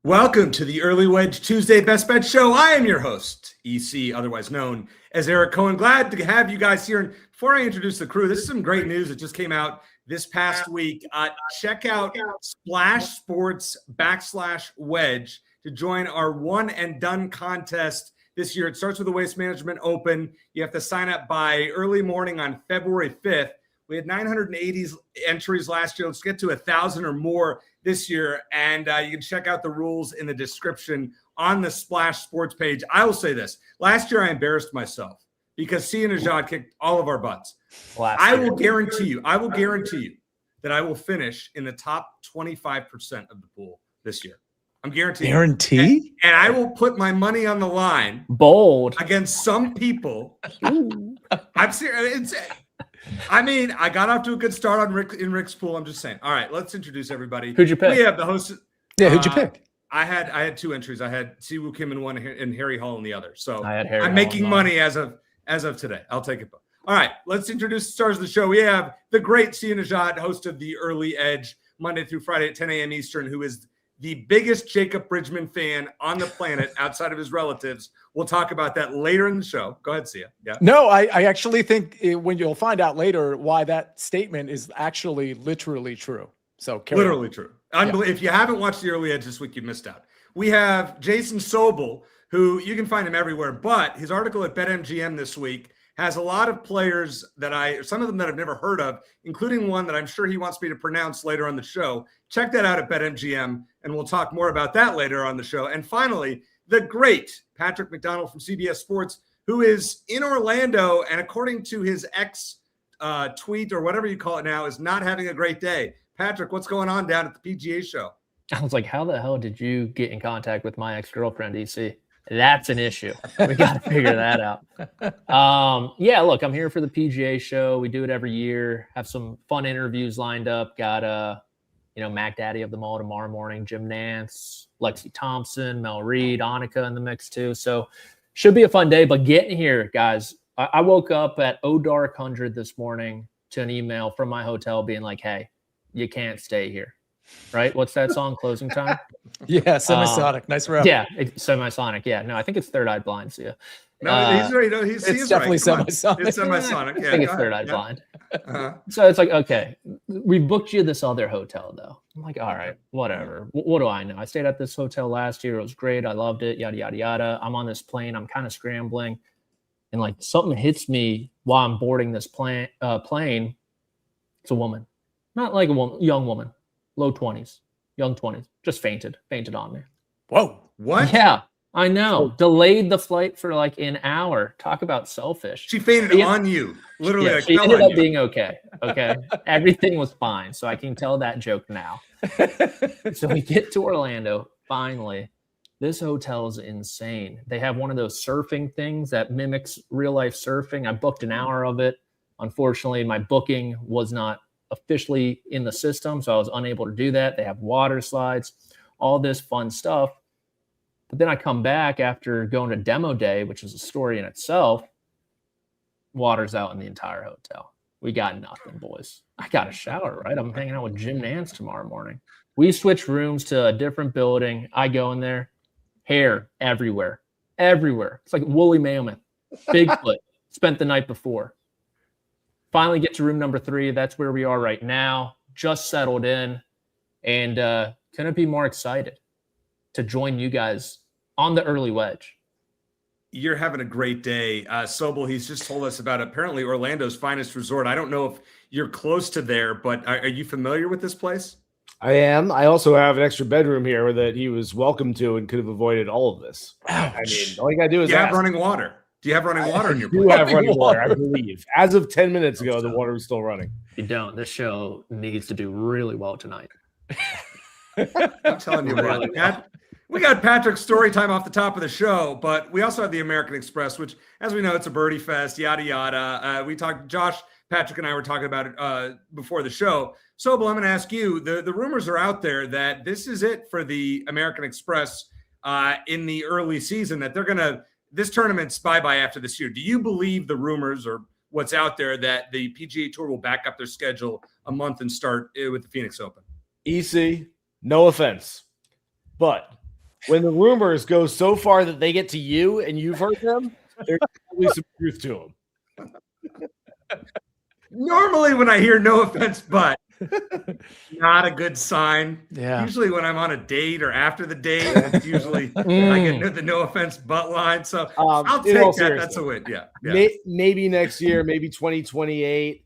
Welcome to the Early Wedge Tuesday Best Bet Show. I am your host, EC, otherwise known as Eric Cohen. Glad to have you guys here. And before I introduce the crew, this is some great news that just came out this past week. Check out Splash Sports /Wedge to join our one and done contest this year. It starts with the Waste Management Open. You have to sign up by early morning on February 5th. We had 980 entries last year. Let's get to 1,000 or more this year. And you can check out the rules in the description on the Splash Sports page. I will say this. Last year, I embarrassed myself because Sia Nejad kicked all of our butts. I will guarantee you that I will finish in the top 25% of the pool this year. I'm guaranteed. Guarantee? And I will put my money on the line. Bold. Against some people. I'm serious. I got off to a good start in Rick's pool. I'm just saying. All right, let's introduce everybody. Who'd you pick? We have the host. Yeah, who'd you pick? I had two entries. I had Siwoo Kim in one and Harry Hall in the other. So I had Harry I'm Hall making money as of today. I'll take it. All right, let's introduce the stars of the show. We have the great Sia Nejad, host of the Early Edge, Monday through Friday at 10 a.m. Eastern, who is the biggest Jacob Bridgman fan on the planet outside of his relatives. We'll talk about that later in the show. Go ahead, Sia. Yeah. No, I actually think when you'll find out later why that statement is actually literally true. So literally true. If you haven't watched the Early Edge this week, you missed out. We have Jason Sobel, who you can find him everywhere, but his article at BetMGM this week has a lot of players some of them that I've never heard of, including one that I'm sure he wants me to pronounce later on the show. Check that out at BetMGM, and we'll talk more about that later on the show. And finally, the great Patrick McDonald from CBS Sports, who is in Orlando, and according to his ex tweet or whatever you call it now, is not having a great day. Patrick, what's going on down at the PGA show? I was like, how the hell did you get in contact with my ex-girlfriend, EC? That's an issue. We got to figure that out. Yeah, look, I'm here for the PGA show. We do it every year. Have some fun interviews lined up. Got Mac Daddy of them all tomorrow morning, Jim Nance, Lexi Thompson, Mel Reed, Annika in the mix too. So should be a fun day. But getting here, guys, I woke up at dark 100 this morning to an email from my hotel being like, hey, you can't stay here. Right? What's that song? Closing Time? Yeah, Semisonic. Nice rap. Yeah, Semisonic. Yeah, no, I think it's Third Eye Blind. So yeah. No, it's definitely right. Semisonic. It's Semisonic. Yeah, I think it's Third Eye Blind. So it's like, okay, we booked you this other hotel though. I'm like, all right, whatever. What do I know? I stayed at this hotel last year. It was great. I loved it. Yada yada yada. I'm on this plane. I'm kind of scrambling, and like something hits me while I'm boarding this plane. It's a woman, not like a woman, young woman. Low 20s, young 20s, just fainted on me. Whoa. What? Yeah, I know. Delayed the flight for like an hour. Talk about selfish. She fainted on you. Literally. Yeah, she ended up being okay. Okay. Everything was fine. So I can tell that joke now. So we get to Orlando. Finally, this hotel is insane. They have one of those surfing things that mimics real life surfing. I booked an hour of it. Unfortunately, my booking was not officially in the system, so I was unable to do that. They have water slides, all this fun stuff. But then I come back after going to demo day, which is a story in itself. Water's out in the entire hotel. We got nothing, boys. I got a shower, right? I'm hanging out with Jim Nance tomorrow morning. We switched rooms to a different building. I go in there, hair everywhere. It's like woolly mammoth, Bigfoot. Spent the night before. Finally get to room number 3. That's where we are right now. Just settled in, and couldn't be more excited to join you guys on the Early Wedge. You're having a great day. Sobel, he's just told us about apparently Orlando's finest resort. I don't know if you're close to there, but are you familiar with this place? I am. I also have an extra bedroom here that he was welcome to and could have avoided all of this. Ouch. I mean, all you got to do is you have running water. Do you have running water in your place? You have running water, I believe. As of 10 minutes ago, the water was still running. You don't. This show needs to do really well tonight. I'm telling you what. We got Patrick's story time off the top of the show, but we also have the American Express, which, as we know, it's a birdie fest, yada, yada. We talked, Josh, Patrick, and I were talking about it before the show. Sobel, I'm going to ask you, the rumors are out there that this is it for the American Express in the early season, that this tournament's bye-bye after this year. Do you believe the rumors or what's out there that the PGA Tour will back up their schedule a month and start with the Phoenix Open? EC, no offense, but when the rumors go so far that they get to you and you've heard them, there's probably some truth to them. Normally, when I hear no offense, but not a good sign. Yeah. Usually, when I'm on a date or after the date, it's usually I get the no offense but line. So I'll take that. That's a win. Yeah. Maybe next year, maybe 2028.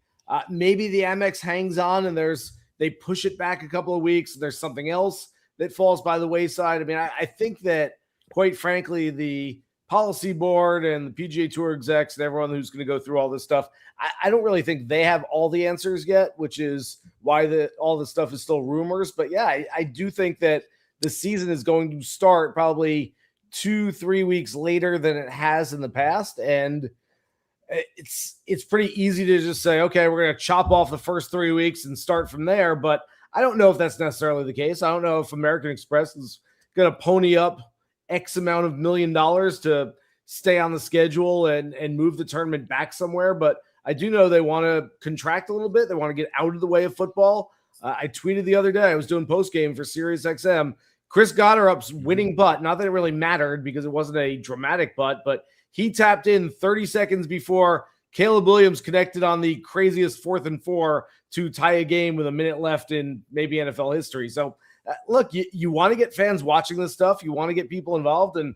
Maybe the AmEx hangs on and they push it back a couple of weeks. There's something else that falls by the wayside. I mean, I think that, quite frankly, the policy board and the PGA Tour execs and everyone who's going to go through all this stuff, I don't really think they have all the answers yet, which is why all this stuff is still rumors. But yeah, I do think that the season is going to start probably 2-3 weeks later than it has in the past. And it's pretty easy to just say, okay, we're going to chop off the first 3 weeks and start from there. But I don't know if that's necessarily the case. I don't know if American Express is going to pony up X amount of $1 million to stay on the schedule and move the tournament back somewhere. But I do know they want to contract a little bit. They want to get out of the way of football. I tweeted the other day, I was doing post game for SiriusXM. Chris Goddard's winning putt. Not that it really mattered because it wasn't a dramatic putt, but he tapped in 30 seconds before Caleb Williams connected on the craziest 4th and 4 to tie a game with a minute left in maybe NFL history. So look, you want to get fans watching this stuff. You want to get people involved. And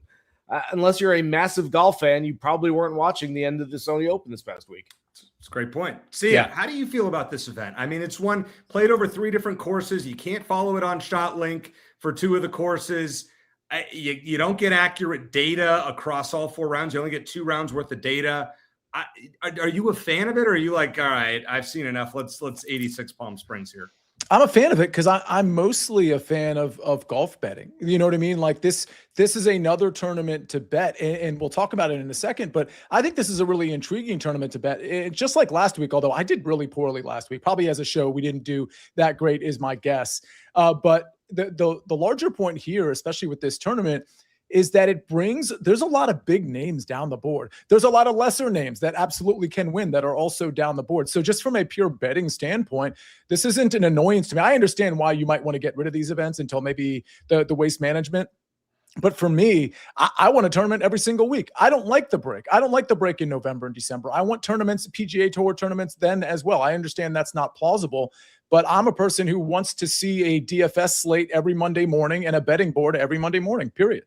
unless you're a massive golf fan, you probably weren't watching the end of the Sony Open this past week. It's a great point. Sia, how do you feel about this event? I mean, it's played over 3 different courses. You can't follow it on ShotLink for 2 of the courses. You don't get accurate data across all 4 rounds. You only get 2 rounds worth of data. Are you a fan of it, or are you like, all right, I've seen enough. Let's 86 Palm Springs here? I'm a fan of it because I'm mostly a fan of golf betting. You know what I mean? Like this is another tournament to bet, and we'll talk about it in a second. But I think this is a really intriguing tournament to bet. Just like last week, although I did really poorly last week. Probably as a show, we didn't do that great, is my guess. But the larger point here, especially with this tournament, is that there's a lot of big names down the board. There's a lot of lesser names that absolutely can win that are also down the board. So just from a pure betting standpoint, this isn't an annoyance to me. I understand why you might want to get rid of these events until maybe the waste management. But for me, I want a tournament every single week. I don't like the break. I don't like the break in November and December. I want tournaments, PGA Tour tournaments then as well. I understand that's not plausible, but I'm a person who wants to see a DFS slate every Monday morning and a betting board every Monday morning, period.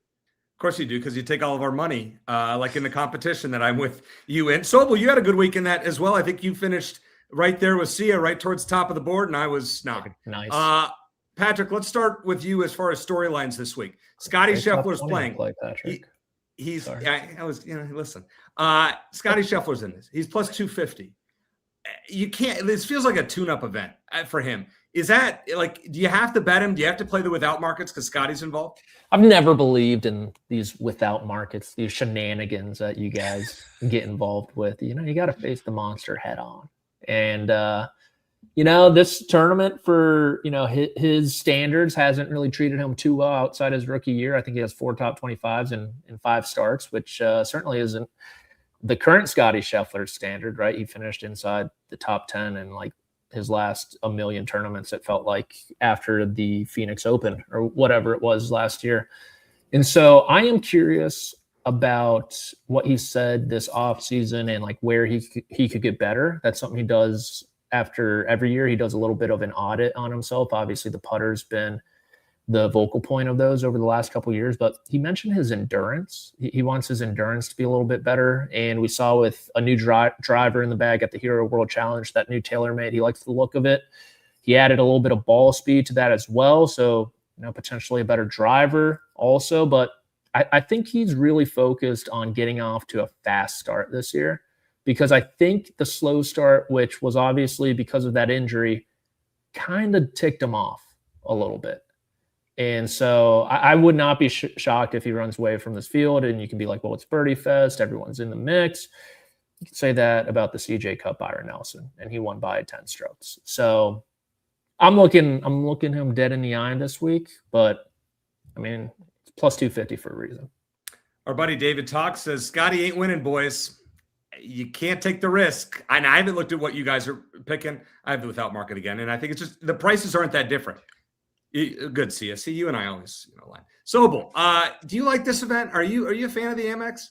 Of course you do, because you take all of our money, like in the competition that I'm with you in. Sobel, you had a good week in that as well. I think you finished right there with Sia, right towards the top of the board, and I was not. Nice. Patrick, let's start with you as far as storylines this week. Scotty Scheffler's playing. He's listen. Scotty Scheffler's in this. He's plus 250. You can't. This feels like a tune-up event for him. Is that like? Do you have to bet him? Do you have to play the without markets because Scotty's involved? I've never believed in these without markets, these shenanigans that you guys get involved with. You know, you got to face the monster head on. And this tournament, for his standards, hasn't really treated him too well outside his rookie year. I think he has 4 top 25s in 5 starts, which certainly isn't the current Scotty Scheffler standard, right? He finished inside the top 10 in like his last 1 million tournaments, it felt like, after the Phoenix Open or whatever it was last year. And so I am curious about what he said this offseason and like where he could get better. That's something he does after every year. He does a little bit of an audit on himself. Obviously the putter's been the vocal point of those over the last couple of years, but he mentioned his endurance. He wants his endurance to be a little bit better. And we saw with a new driver in the bag at the Hero World Challenge, that new TaylorMade, he likes the look of it. He added a little bit of ball speed to that as well. So, potentially a better driver also, but I think he's really focused on getting off to a fast start this year, because I think the slow start, which was obviously because of that injury, kind of ticked him off a little bit. And so I would not be shocked if he runs away from this field, and you can be like, well, it's Birdie Fest. Everyone's in the mix. You can say that about the CJ Cup Byron Nelson, and he won by 10 strokes. So I'm looking him dead in the eye this week, but I mean, it's plus 250 for a reason. Our buddy David Talk says, Scotty ain't winning, boys. You can't take the risk. And I haven't looked at what you guys are picking. I have the without market again. And I think it's just the prices aren't that different. Good, Sia. See, you and I always line. Sobel, do you like this event? Are you a fan of the AmEx?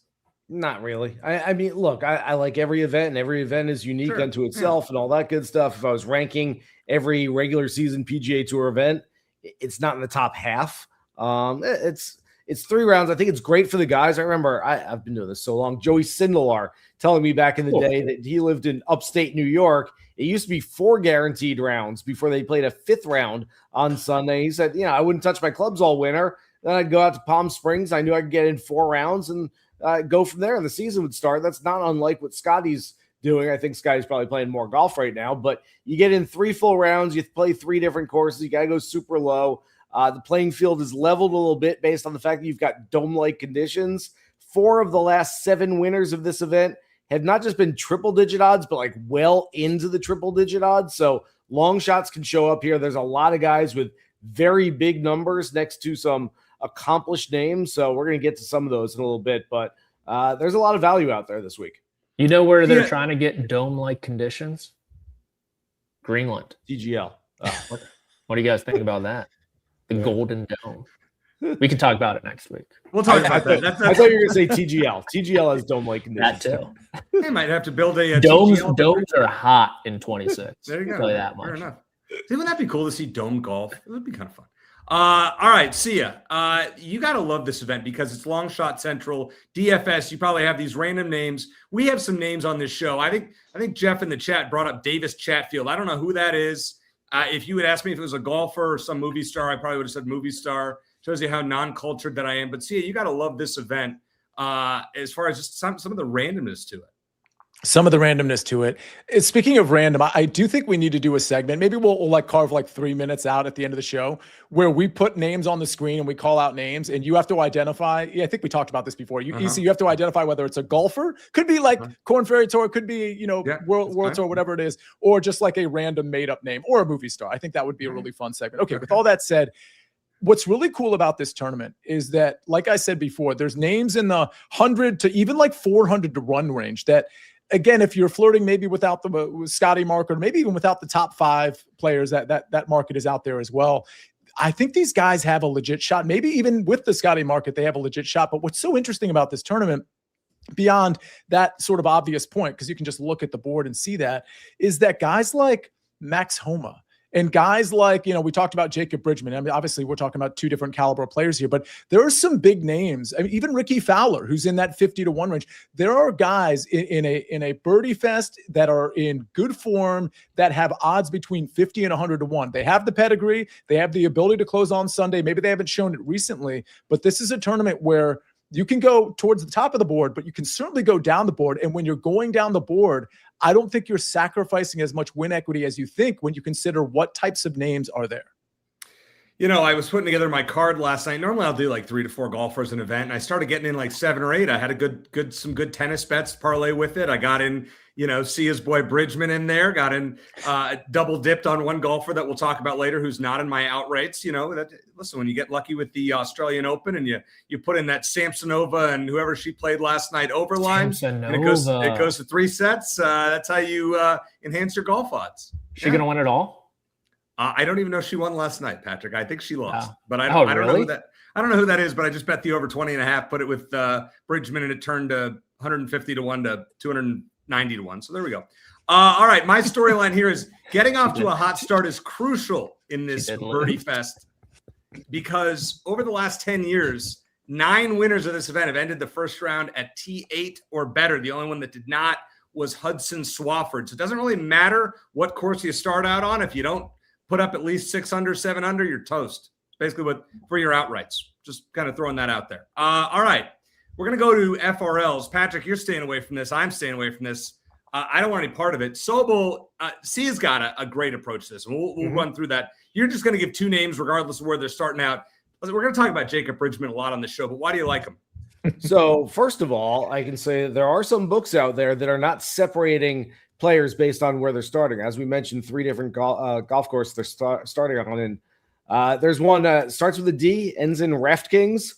Not really. I mean, look, I like every event, and every event is unique unto itself and all that good stuff. If I was ranking every regular season PGA Tour event, it's not in the top half. It's 3 rounds. I think it's great for the guys. I remember I've been doing this so long. Joey Sindelar telling me back in the day that he lived in upstate New York. It used to be 4 guaranteed rounds before they played a 5th round on Sunday. He said, I wouldn't touch my clubs all winter. Then I'd go out to Palm Springs. I knew I could get in 4 rounds and go from there, and the season would start. That's not unlike what Scotty's doing. I think Scotty's probably playing more golf right now, but you get in 3 full rounds. You play 3 different courses. You got to go super low. The playing field is leveled a little bit based on the fact that you've got dome-like conditions. 4 of the last 7 winners of this event have not just been triple-digit odds, but like well into the triple-digit odds. So long shots can show up here. There's a lot of guys with very big numbers next to some accomplished names. So we're going to get to some of those in a little bit, but there's a lot of value out there this week. You know where they're trying to get dome-like conditions? Greenland. TGL. What do you guys think about that? The Golden Dome. We can talk about it next week. We'll talk about that. I thought you were going to say TGL. TGL has dome-like conditions. That too. They might have to build a domes. TGL. Domes are hot in 26. There you go. I'll tell you that much. Fair enough. See, wouldn't that be cool to see dome golf? It would be kind of fun. All right, Sia, you got to love this event because it's Long Shot Central, DFS. You probably have these random names. We have some names on this show. I think Jeff in the chat brought up Davis Chatfield. I don't know who that is. If you had asked me if it was a golfer or some movie star, I probably would have said movie star. Shows you how non-cultured that I am. But Sia, you got to love this event as far as just some of the randomness to it. Some of the randomness to it. Speaking of random, I do think we need to do a segment. Maybe we'll like carve like 3 minutes out at the end of the show where we put names on the screen and we call out names and you have to identify. Yeah, I think we talked about this before. You have to identify whether it's a golfer, could be like Corn Ferry Tour, could be, World Tour, whatever it is, or just like a random made up name or a movie star. I think that would be a really fun segment. Okay, with all that said, what's really cool about this tournament is that, like I said before, there's names in the 100 to even like 400 to 1 range that, again, if you're flirting maybe without the Scotty market, or maybe even without the top 5 players, that market is out there as well. I think these guys have a legit shot. Maybe even with the Scotty market, they have a legit shot. But what's so interesting about this tournament, beyond that sort of obvious point, because you can just look at the board and see that, is that guys like Max Homa and guys like, we talked about Jacob Bridgman. I mean, obviously we're talking about 2 different caliber players here, but there are some big names. I mean, even Ricky Fowler, who's in that 50 to 1 range. There are guys in a birdie fest that are in good form that have odds between 50 and 100 to 1. They have the pedigree. They have the ability to close on Sunday. Maybe they haven't shown it recently, but this is a tournament where you can go towards the top of the board, but you can certainly go down the board. And when you're going down the board, I don't think you're sacrificing as much win equity as you think when you consider what types of names are there. I was putting together my card last night. Normally I'll do like 3 to 4 golfers an event. And I started getting in like 7 or 8. I had some good tennis bets to parlay with it. I got in, Sia's boy Bridgman in there, got in double dipped on one golfer that we'll talk about later, who's not in my outrights. Listen, when you get lucky with the Australian Open and you put in that Samsonova and whoever she played last night overline, and it goes to 3 sets. That's how you enhance your golf odds. She going to win it all? I don't even know if she won last night, Patrick. I think she lost, but I don't know who that. I don't know who that is, but I just bet the over 20.5, put it with Bridgman, and it turned to 150 to 1 to 290 to 1. So there we go. All right, my storyline here is getting off to a hot start is crucial in this birdie fest because over the last 10 years, 9 winners of this event have ended the first round at T8 or better. The only one that did not was Hudson Swafford. So it doesn't really matter what course you start out on. If you don't put up at least 6 under, 7 under, you're toast. Basically what for your outrights. Just kind of throwing that out there. All right. We're going to go to FRLs. Patrick, you're staying away from this. I'm staying away from this. I don't want any part of it. Sobel, Sia's got a great approach to this, and we'll run through that. You're just going to give 2 names regardless of where they're starting out. We're going to talk about Jacob Bridgman a lot on the show, but why do you like him? So, first of all, I can say there are some books out there that are not separating players based on where they're starting. As we mentioned, 3 different golf courses they're starting on. And there's one that starts with a D, ends in RaftKings,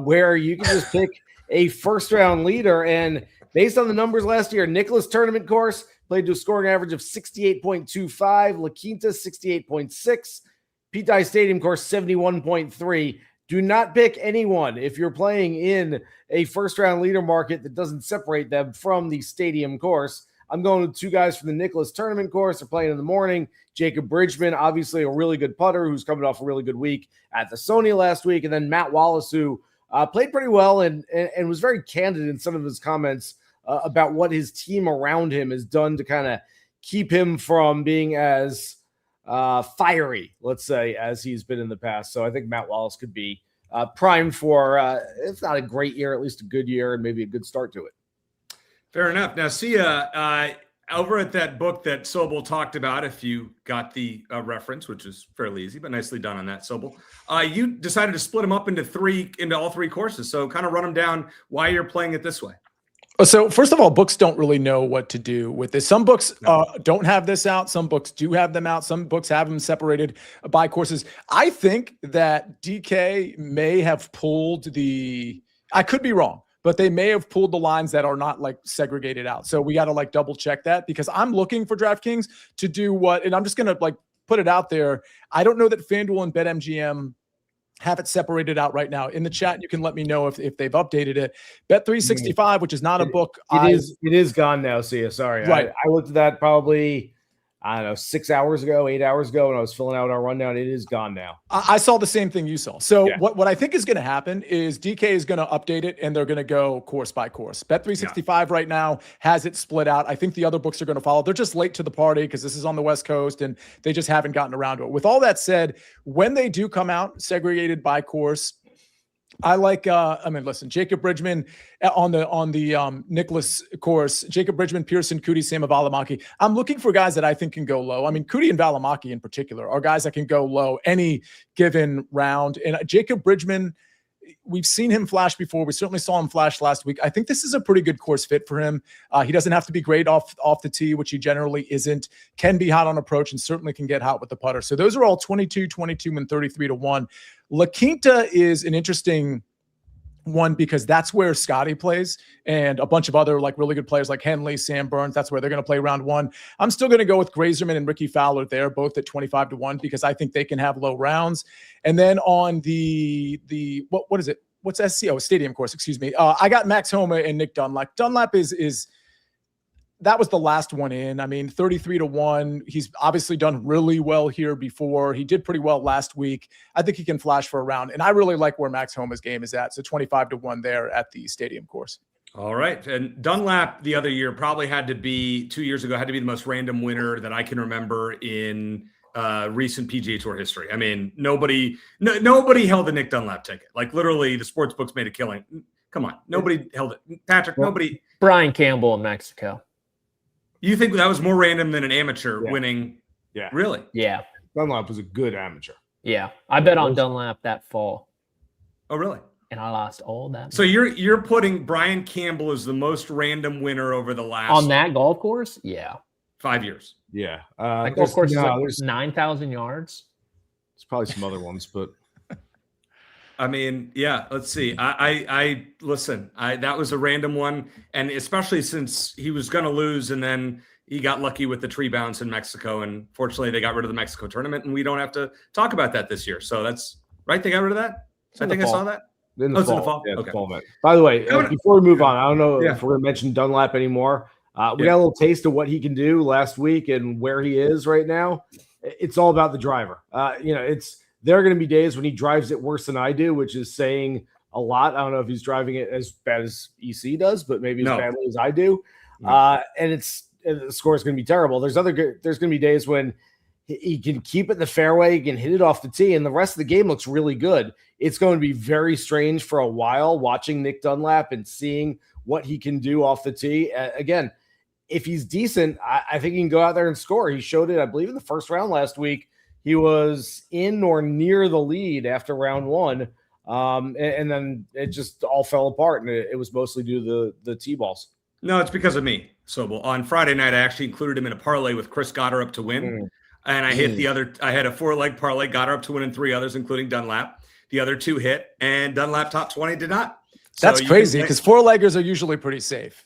where you can just pick a first-round leader. And based on the numbers last year, Nicklaus tournament course played to a scoring average of 68.25, La Quinta 68.6, Pete Dye Stadium course 71.3. Do not pick anyone if you're playing in a first-round leader market that doesn't separate them from the stadium course. I'm going with two guys from the Nicklaus Tournament course. They're playing in the morning. Jacob Bridgman, obviously a really good putter who's coming off a really good week at the Sony last week. And then Matt Wallace, who played pretty well and was very candid in some of his comments about what his team around him has done to kind of keep him from being as fiery, let's say, as he's been in the past. So I think Matt Wallace could be primed for, if not a great year, at least a good year and maybe a good start to it. Fair enough. Now, Sia, over at that book that Sobel talked about, if you got the reference, which is fairly easy, but nicely done on that, Sobel, you decided to split them up into all three courses. So kind of run them down why you're playing it this way. So first of all, books don't really know what to do with this. Some books don't have this out. Some books do have them out. Some books have them separated by courses. I think that DK may have pulled I could be wrong, but they may have pulled the lines that are not like segregated out. So we got to like double check that, because I'm looking for DraftKings to do what, and I'm just going to like put it out there. I don't know that FanDuel and BetMGM have it separated out right now. In the chat, you can let me know if they've updated it. Bet365, which is not a book. It is gone now, Sia. Sorry. Right. I looked at that probably, I don't know, 6 hours ago, 8 hours ago, when I was filling out our rundown. It is gone now. I saw the same thing you saw. So what I think is going to happen is DK is going to update it, and they're going to go course by course. Bet365 right now has it split out. I think the other books are going to follow. They're just late to the party because this is on the West Coast, and they just haven't gotten around to it. With all that said, when they do come out segregated by course, I like, listen, Jacob Bridgman on the Nicklaus course, Jacob Bridgman, Pearson, Cootie, Sam Valimaki. I'm looking for guys that I think can go low. I mean, Cootie and Valimaki in particular are guys that can go low any given round. And Jacob Bridgman, we've seen him flash before. We certainly saw him flash last week. I think this is a pretty good course fit for him. He doesn't have to be great off the tee, which he generally isn't. Can be hot on approach and certainly can get hot with the putter. So those are all 22, 22, and 33-1. La Quinta is an interesting one because that's where Scotty plays and a bunch of other like really good players like Henley, Sam Burns. That's where they're going to play round one. I'm still going to go with Grazerman and Ricky Fowler there, both at 25-1, because I think they can have low rounds. And then on the what is it? What's SCO? Stadium course, excuse me. I got Max Homa and Nick Dunlap. Dunlap is that was the last one in. I mean, 33-1. He's obviously done really well here before. He did pretty well last week. I think he can flash for a round. And I really like where Max Homa's game is at. So 25-1 there at the stadium course. All right. And Dunlap the other year probably had to be 2 years ago, had to be the most random winner that I can remember in recent PGA Tour history. I mean, nobody held the Nick Dunlap ticket. Like literally the sports books made a killing. Come on. Nobody held it. Patrick, nobody. Brian Campbell in Mexico. You think that was more random than an amateur winning? Yeah. Really? Yeah. Dunlap was a good amateur. Yeah. I bet on Dunlap that fall. Oh, really? And I lost all that. So you're putting Brian Campbell as the most random winner over the last on that golf course? Yeah. 5 years. Yeah. That golf course is like 9,000 yards. There's probably some other ones, but I mean, yeah, let's see. I listen, that was a random one. And especially since he was going to lose and then he got lucky with the tree bounce in Mexico. And fortunately they got rid of the Mexico tournament and we don't have to talk about that this year. So that's right. They got rid of that. I think I saw that. In the fall. Yeah, okay. Fall, by the way, before we move on, I don't know if we're going to mention Dunlap anymore. We got a little taste of what he can do last week and where he is right now. It's all about the driver. There are going to be days when he drives it worse than I do, which is saying a lot. I don't know if he's driving it as bad as EC does, but maybe as badly as I do. And the score is going to be terrible. There's going to be days when he can keep it in the fairway, he can hit it off the tee, and the rest of the game looks really good. It's going to be very strange for a while watching Nick Dunlap and seeing what he can do off the tee. Again, if he's decent, I think he can go out there and score. He showed it, I believe, in the first round last week. He was in or near the lead after round one, and then it just all fell apart, and it was mostly due to the tee balls. No, it's because of me, Sobel. On Friday night, I actually included him in a parlay with Chris Goddard up to win, and I hit the other. I had a 4-leg parlay, Goddard up to win, and 3 others, including Dunlap. The other 2 hit, and Dunlap top 20 did not. So that's crazy because 4-leggers are usually pretty safe.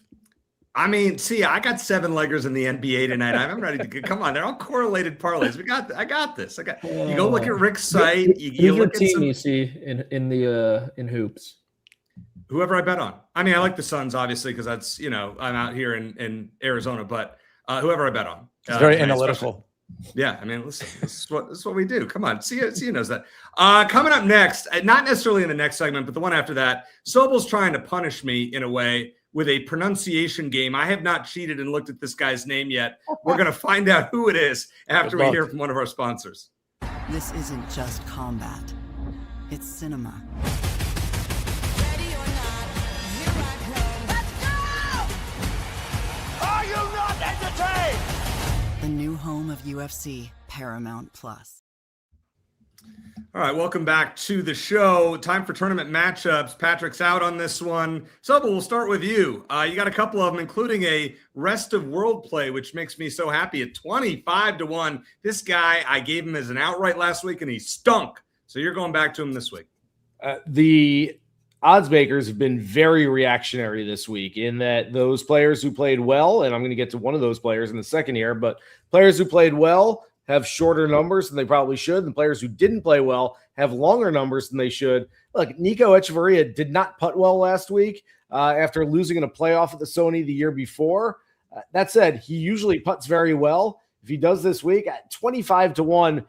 I mean, see, I got 7-leggers in the NBA tonight. I'm ready to go. Come on, they're all correlated parlays. I got this. You go look at Rick's site. You Who's your look at team you see in hoops? Whoever I bet on. I mean, I like the Suns, obviously, because that's, I'm out here in Arizona, but whoever I bet on. It's very analytical. Yeah, I mean, listen, this is what we do. Come on, Sia knows that. Coming up next, not necessarily in the next segment, but the one after that, Sobel's trying to punish me in a way with a pronunciation game. I have not cheated and looked at this guy's name yet. We're going to find out who it is after we hear from one of our sponsors. This isn't just combat. It's cinema. Ready or not, here I come. Let's go! Are you not entertained? The new home of UFC, Paramount Plus. All right, welcome back to the show. Time for tournament matchups. Patrick's out on this one. Sobel, we'll start with you. You got a couple of them, including a rest of world play, which makes me so happy at 25-1. This guy, I gave him as an outright last week, and he stunk. So you're going back to him this week. The odds makers have been very reactionary this week in that those players who played well, and I'm going to get to one of those players in the second here, but players who played well have shorter numbers than they probably should, and players who didn't play well have longer numbers than they should. Look, Nico Echeverria did not putt well last week after losing in a playoff at the Sony the year before. That said, he usually putts very well. If he does this week, at 25-1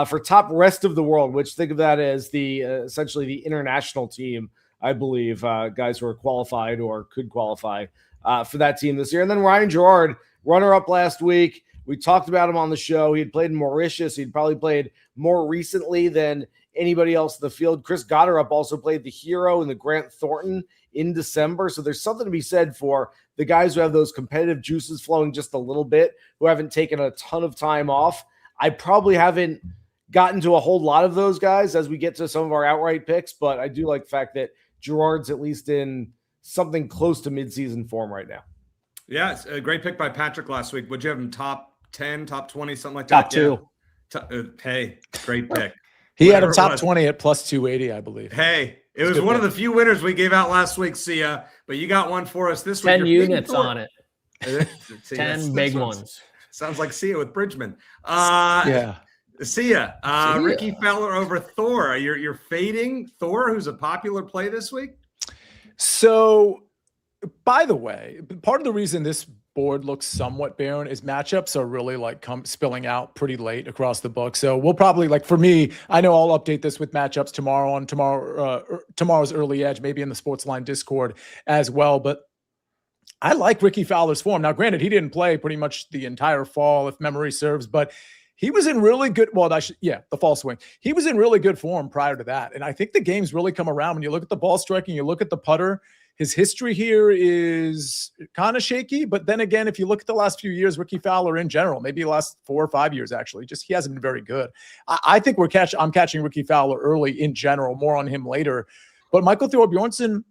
for top rest of the world, which think of that as the essentially the international team, I believe, guys who are qualified or could qualify for that team this year. And then Ryan Gerard, runner-up last week. We talked about him on the show. He had played in Mauritius. He'd probably played more recently than anybody else in the field. Chris Gotterup also played the Hero and the Grant Thornton in December. So there's something to be said for the guys who have those competitive juices flowing just a little bit, who haven't taken a ton of time off. I probably haven't gotten to a whole lot of those guys as we get to some of our outright picks, but I do like the fact that Gerard's at least in something close to midseason form right now. Yeah, it's a great pick by Patrick last week. Would you have him top 10, top 20, something like Top that? two. Yeah. Hey, great pick. He had Whatever him it top was. 20 at plus 280, I believe. Hey, it It's was good one pick. of the few winners we gave out last week, Sia, but you got one for us this week. 10 units on it. 10 big ones. Sounds like Sia with Bridgman. Yeah. Sia, Ricky Fowler over Thor. You're fading Thor, who's a popular play this week? So, by the way, part of the reason this board looks somewhat barren is matchups are really spilling out pretty late across the book. So we'll probably, for me, I know I'll update this with matchups tomorrow on tomorrow's early edge, maybe in the SportsLine Discord as well. But I like Ricky Fowler's form. Now, granted, he didn't play pretty much the entire fall, if memory serves, but he was in really good, the fall swing. He was in really good form prior to that. And I think the game's really come around. When you look at the ball striking, you look at the putter, his history here is kind of shaky. But then again, if you look at the last few years, Ricky Fowler in general, maybe the last 4 or 5 years, actually, he hasn't been very good. I think I'm catching Ricky Fowler early in general, more on him later. But Michael Thorbjornsen,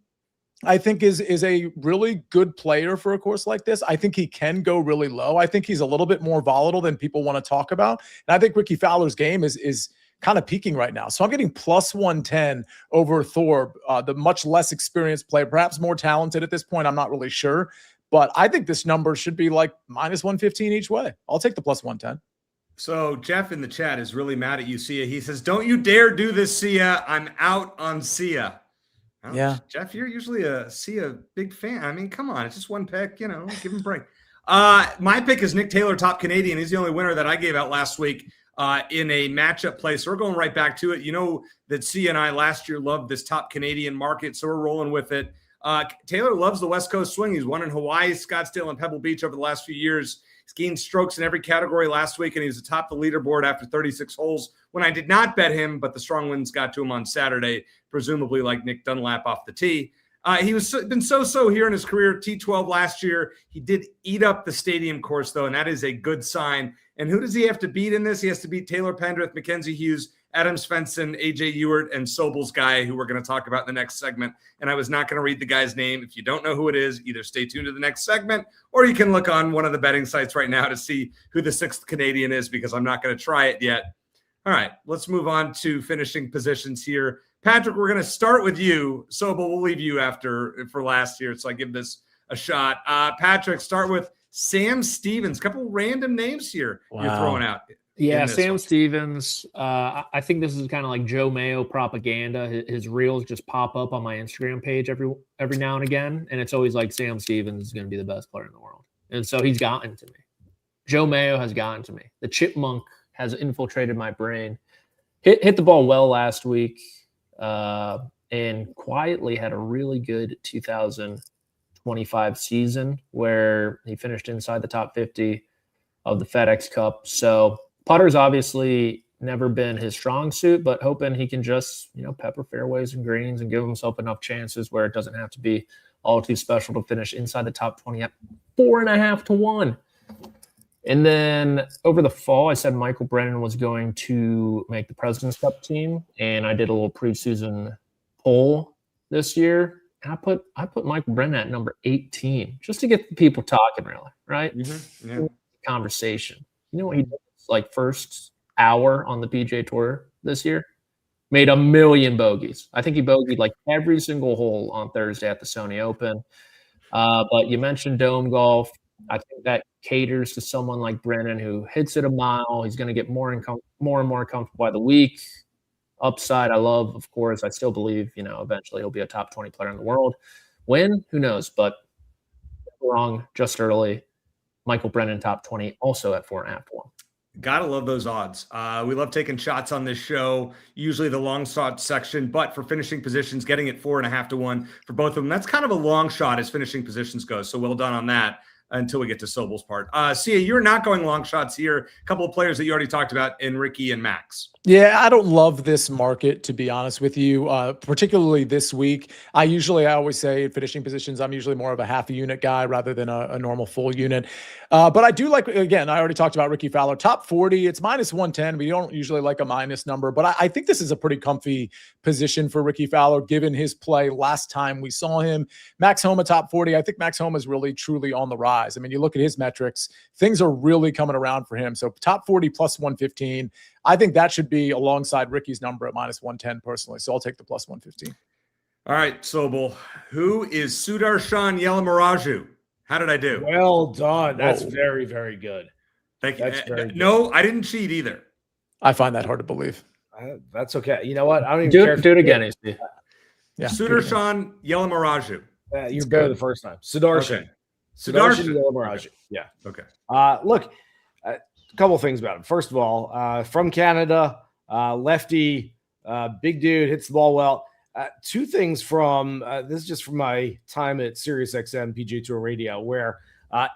I think is a really good player for a course like this. I think he can go really low. I think he's a little bit more volatile than people want to talk about. And I think Ricky Fowler's game is kind of peaking right now. So I'm getting plus 110 over Thorpe, the much less experienced player, perhaps more talented at this point. I'm not really sure, but I think this number should be minus 115 each way. I'll take the plus 110. So Jeff in the chat is really mad at you, Sia. He says, "Don't you dare do this, Sia. I'm out on Sia." Yeah. Jeff, you're usually a Sia big fan. I mean, come on. It's just one pick, give him a break. My pick is Nick Taylor, top Canadian. He's the only winner that I gave out last week in a matchup play. So we're going right back to it. You know that Sia and I last year loved this top Canadian market, so we're rolling with it. Taylor loves the West Coast swing. He's won in Hawaii, Scottsdale, and Pebble Beach over the last few years. He's gained strokes in every category last week, and he was atop the leaderboard after 36 holes when I did not bet him, but the strong winds got to him on Saturday, presumably like Nick Dunlap off the tee. He was been so-so here in his career. T12 last year. He did eat up the stadium course, though, and that is a good sign. And who does he have to beat in this? He has to beat Taylor Pendrith, Mackenzie Hughes, Adam Svensson, AJ Ewart, and Sobel's guy, who we're going to talk about in the next segment. And I was not going to read the guy's name. If you don't know who it is, either stay tuned to the next segment, or you can look on one of the betting sites right now to see who the sixth Canadian is, because I'm not going to try it yet. All right, let's move on to finishing positions here. Patrick, we're going to start with you. Sobel, we'll leave you for last here. So I give this a shot. Patrick, start with Sam Stevens. Couple random names here you're throwing out. Yeah, Sam Stevens. I think this is kind of like Joe Mayo propaganda. His reels just pop up on my Instagram page every now and again, and it's always like Sam Stevens is going to be the best player in the world, and so he's gotten to me. Joe Mayo has gotten to me. The chipmunk has infiltrated my brain. Hit the ball well last week, and quietly had a really good 2025 season where he finished inside the top 50 of the FedEx Cup. So putter's obviously never been his strong suit, but hoping he can just, pepper fairways and greens and give himself enough chances where it doesn't have to be all too special to finish inside the top 20 at 4.5 to 1. And then over the fall, I said Michael Brennan was going to make the President's Cup team, and I did a little preseason poll this year. And I put Michael Brennan at number 18 just to get the people talking, really, right? Mm-hmm. Yeah. Conversation. You know what he did? Like first hour on the PGA Tour this year, made 1 million bogeys. I think he bogeyed like every single hole on Thursday at the Sony Open. But you mentioned dome golf. I think that caters to someone like Brennan who hits it a mile. He's going to get more and more comfortable by the week. Upside, I love, of course. I still believe, eventually he'll be a top 20 player in the world. When? Who knows? But wrong just early. Michael Brennan, top 20, also at 4.5 to 1. Gotta love those odds. We love taking shots on this show, usually the long shot section, but for finishing positions, getting it 4.5 to 1 for both of them. That's kind of a long shot as finishing positions go. So well done on that until we get to Sobel's part. Sia, you're not going long shots here. A couple of players that you already talked about, Enrique and Max. Yeah, I don't love this market, to be honest with you, particularly this week. I always say finishing positions, I'm usually more of a half a unit guy rather than a normal full unit. But I do like, again, I already talked about Ricky Fowler, top 40. It's minus 110. We don't usually like a minus number, but I think this is a pretty comfy position for Ricky Fowler, given his play last time we saw him. Max Homa, top 40. I think Max Homa is really, truly on the rise. I mean, you look at his metrics, things are really coming around for him. So top 40 plus 115. I think that should be alongside Ricky's number at minus 110 personally. So I'll take the plus 115. All right, Sobel. Who is Sudarshan Yelamaraju? How did I do? Well done. That's very, very good. Thank you. That's very good. No, I didn't cheat either. I find that hard to believe. That's okay. You know what? I don't even care. Do it again, AC. Yeah, Sudarshan Yelamaraju. You're better the first time. Sudarshan. Okay. Sudarshan Yelamaraju. Okay. Yeah. Okay. Look, a couple things about him. First of all, from Canada, lefty, big dude, hits the ball well. Two things from this is just from my time at SiriusXM PGA Tour Radio, where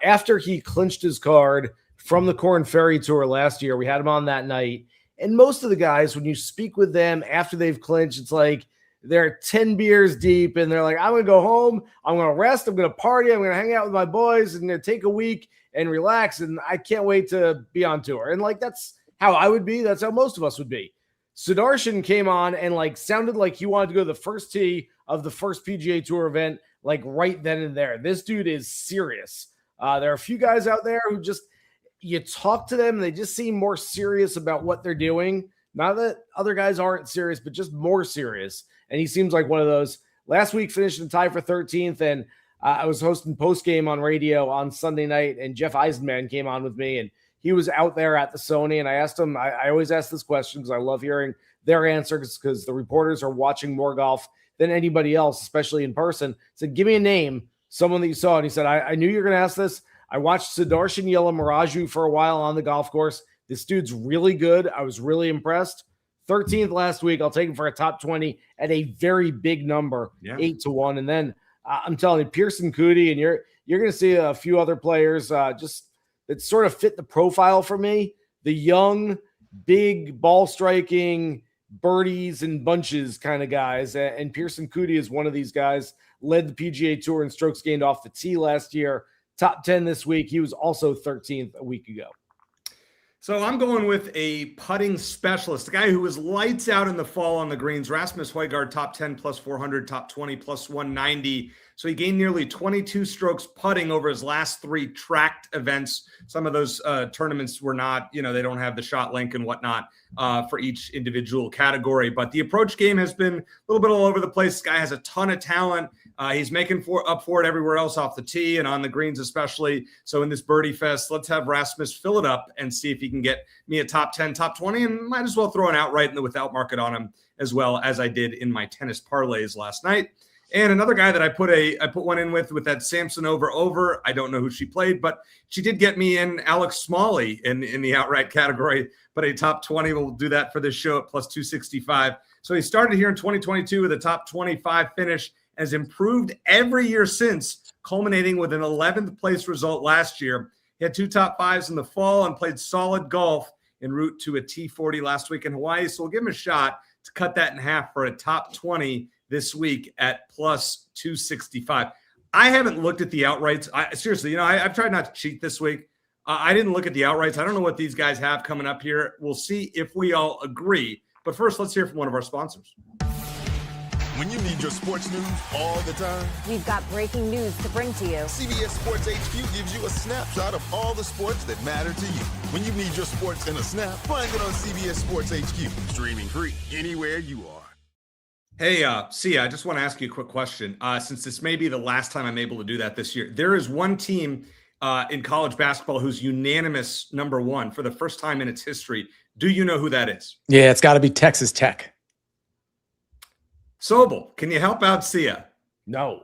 after he clinched his card from the Corn Ferry Tour last year, we had him on that night. And most of the guys, when you speak with them after they've clinched, it's like they're 10 beers deep and they're like, I'm going to go home. I'm going to rest. I'm going to party. I'm going to hang out with my boys and take a week and relax. And I can't wait to be on tour. And like, that's how I would be. That's how most of us would be. Sudarshan came on and like sounded like he wanted to go to the first tee of the first PGA Tour event, like right then and there. This dude is serious. There are a few guys out there who just, you talk to them, they just seem more serious about what they're doing. Not that other guys aren't serious, but just more serious. And he seems like one of those. Last week finished in tie for 13th, and I was hosting post game on radio on Sunday night, and Jeff Eisenman came on with me, and he was out there at the Sony, and I asked him, I always ask this question because I love hearing their answers because the reporters are watching more golf than anybody else, especially in person. I said, give me a name, someone that you saw. And he said, I knew you were going to ask this. I watched Sudarshan Yelamaraju for a while on the golf course. This dude's really good. I was really impressed. 13th last week. I'll take him for a top 20 at a very big number, 8 to 1. And then I'm telling you, Pearson Coody, and you're going to see a few other players just that sort of fit the profile for me. The young, big ball striking, birdies and bunches kind of guys. And Pearson Coody is one of these guys. Led the PGA Tour in strokes gained off the tee last year. Top 10 this week. He was also 13th a week ago. So I'm going with a putting specialist, the guy who was lights out in the fall on the greens. Rasmus Højgaard, top 10 plus 400, top 20 plus 190 So he gained nearly 22 strokes putting over his last 3 tracked events. Some of those tournaments were not, they don't have the shot link and whatnot for each individual category. But the approach game has been a little bit all over the place. This guy has a ton of talent. He's making up for it everywhere else off the tee and on the greens especially. So in this birdie fest, let's have Rasmus fill it up and see if he can get me a top 10, top 20, and might as well throw an outright in the without market on him as well as I did in my tennis parlays last night. And another guy that I put one in with that Samson over. I don't know who she played, but she did get me in Alex Smalley in the outright category, but a top 20 will do that for this show at plus 265. So he started here in 2022 with a top 25 finish, has improved every year since, culminating with an 11th place result last year. He had 2 top 5s in the fall and played solid golf en route to a T40 last week in Hawaii. So we'll give him a shot to cut that in half for a top 20 this week at plus 265. I haven't looked at the outrights. Seriously, I've tried not to cheat this week. I didn't look at the outrights. I don't know what these guys have coming up here. We'll see if we all agree. But first, let's hear from one of our sponsors. When you need your sports news all the time, We've got breaking news to bring to you. CBS Sports HQ gives you a snapshot of all the sports that matter to you. When you need your sports in a snap, find it on CBS Sports HQ, streaming free anywhere you are. Hey, Sia, I just want to ask you a quick question. Since this may be the last time I'm able to do that this year, there is one team in college basketball who's unanimous number 1 for the first time in its history. Do you know who that is? Yeah, it's got to be Texas Tech. Sobel, can you help out Sia? No.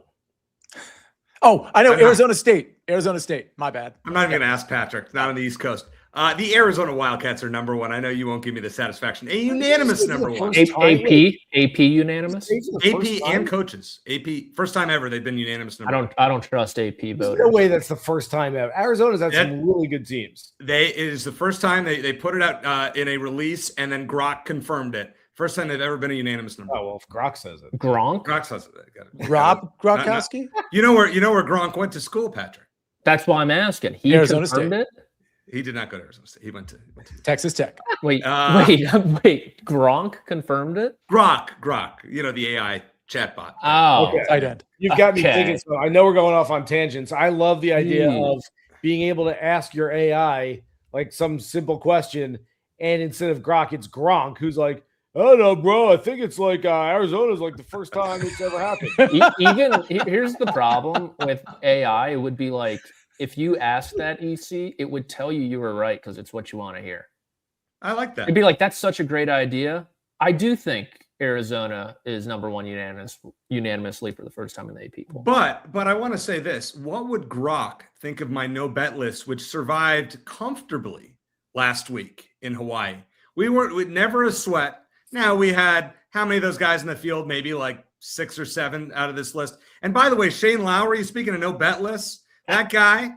Oh, I know. I'm not- Arizona State. My bad. I'm not even going to ask Patrick. Not on the East Coast. The Arizona Wildcats are number 1. I know you won't give me the satisfaction. A unanimous number 1. AP unanimous. AP and coaches. AP, first time ever they've been unanimous number 1. I don't trust AP There's voters. no way that's the first time ever. Arizona's had some really good teams. It is the first time they put it out in a release, and then Grok confirmed it. First time they've ever been a unanimous number 1. Oh well, if Grok says it. Gronk. Grok says it. Rob Gronkowski? You know where Gronk went to school, Patrick? That's why I'm asking. He Arizona confirmed State. it. He did not go to Arizona State. He went to Texas Tech. Wait. Gronk confirmed it. Grok. The AI chatbot. Oh, Okay. Tight end. You've got me Okay. thinking. So I know we're going off on tangents. I love the idea of being able to ask your AI like some simple question, and instead of Grok, it's Gronk, who's like, I don't know, bro. I think it's like Arizona's like the first time it's ever happened. Here's the problem with AI. It would be like if you asked that EC, it would tell you were right because it's what you want to hear. I like that. It'd be like, that's such a great idea. I do think Arizona is number 1 unanimously for the first time in the AP poll. But I want to say this. What would Grok think of my no bet list, which survived comfortably last week in Hawaii? We never a sweat. Now we had how many of those guys in the field? Maybe like 6 or 7 out of this list. And by the way, Shane Lowry, speaking of no bet lists, that guy,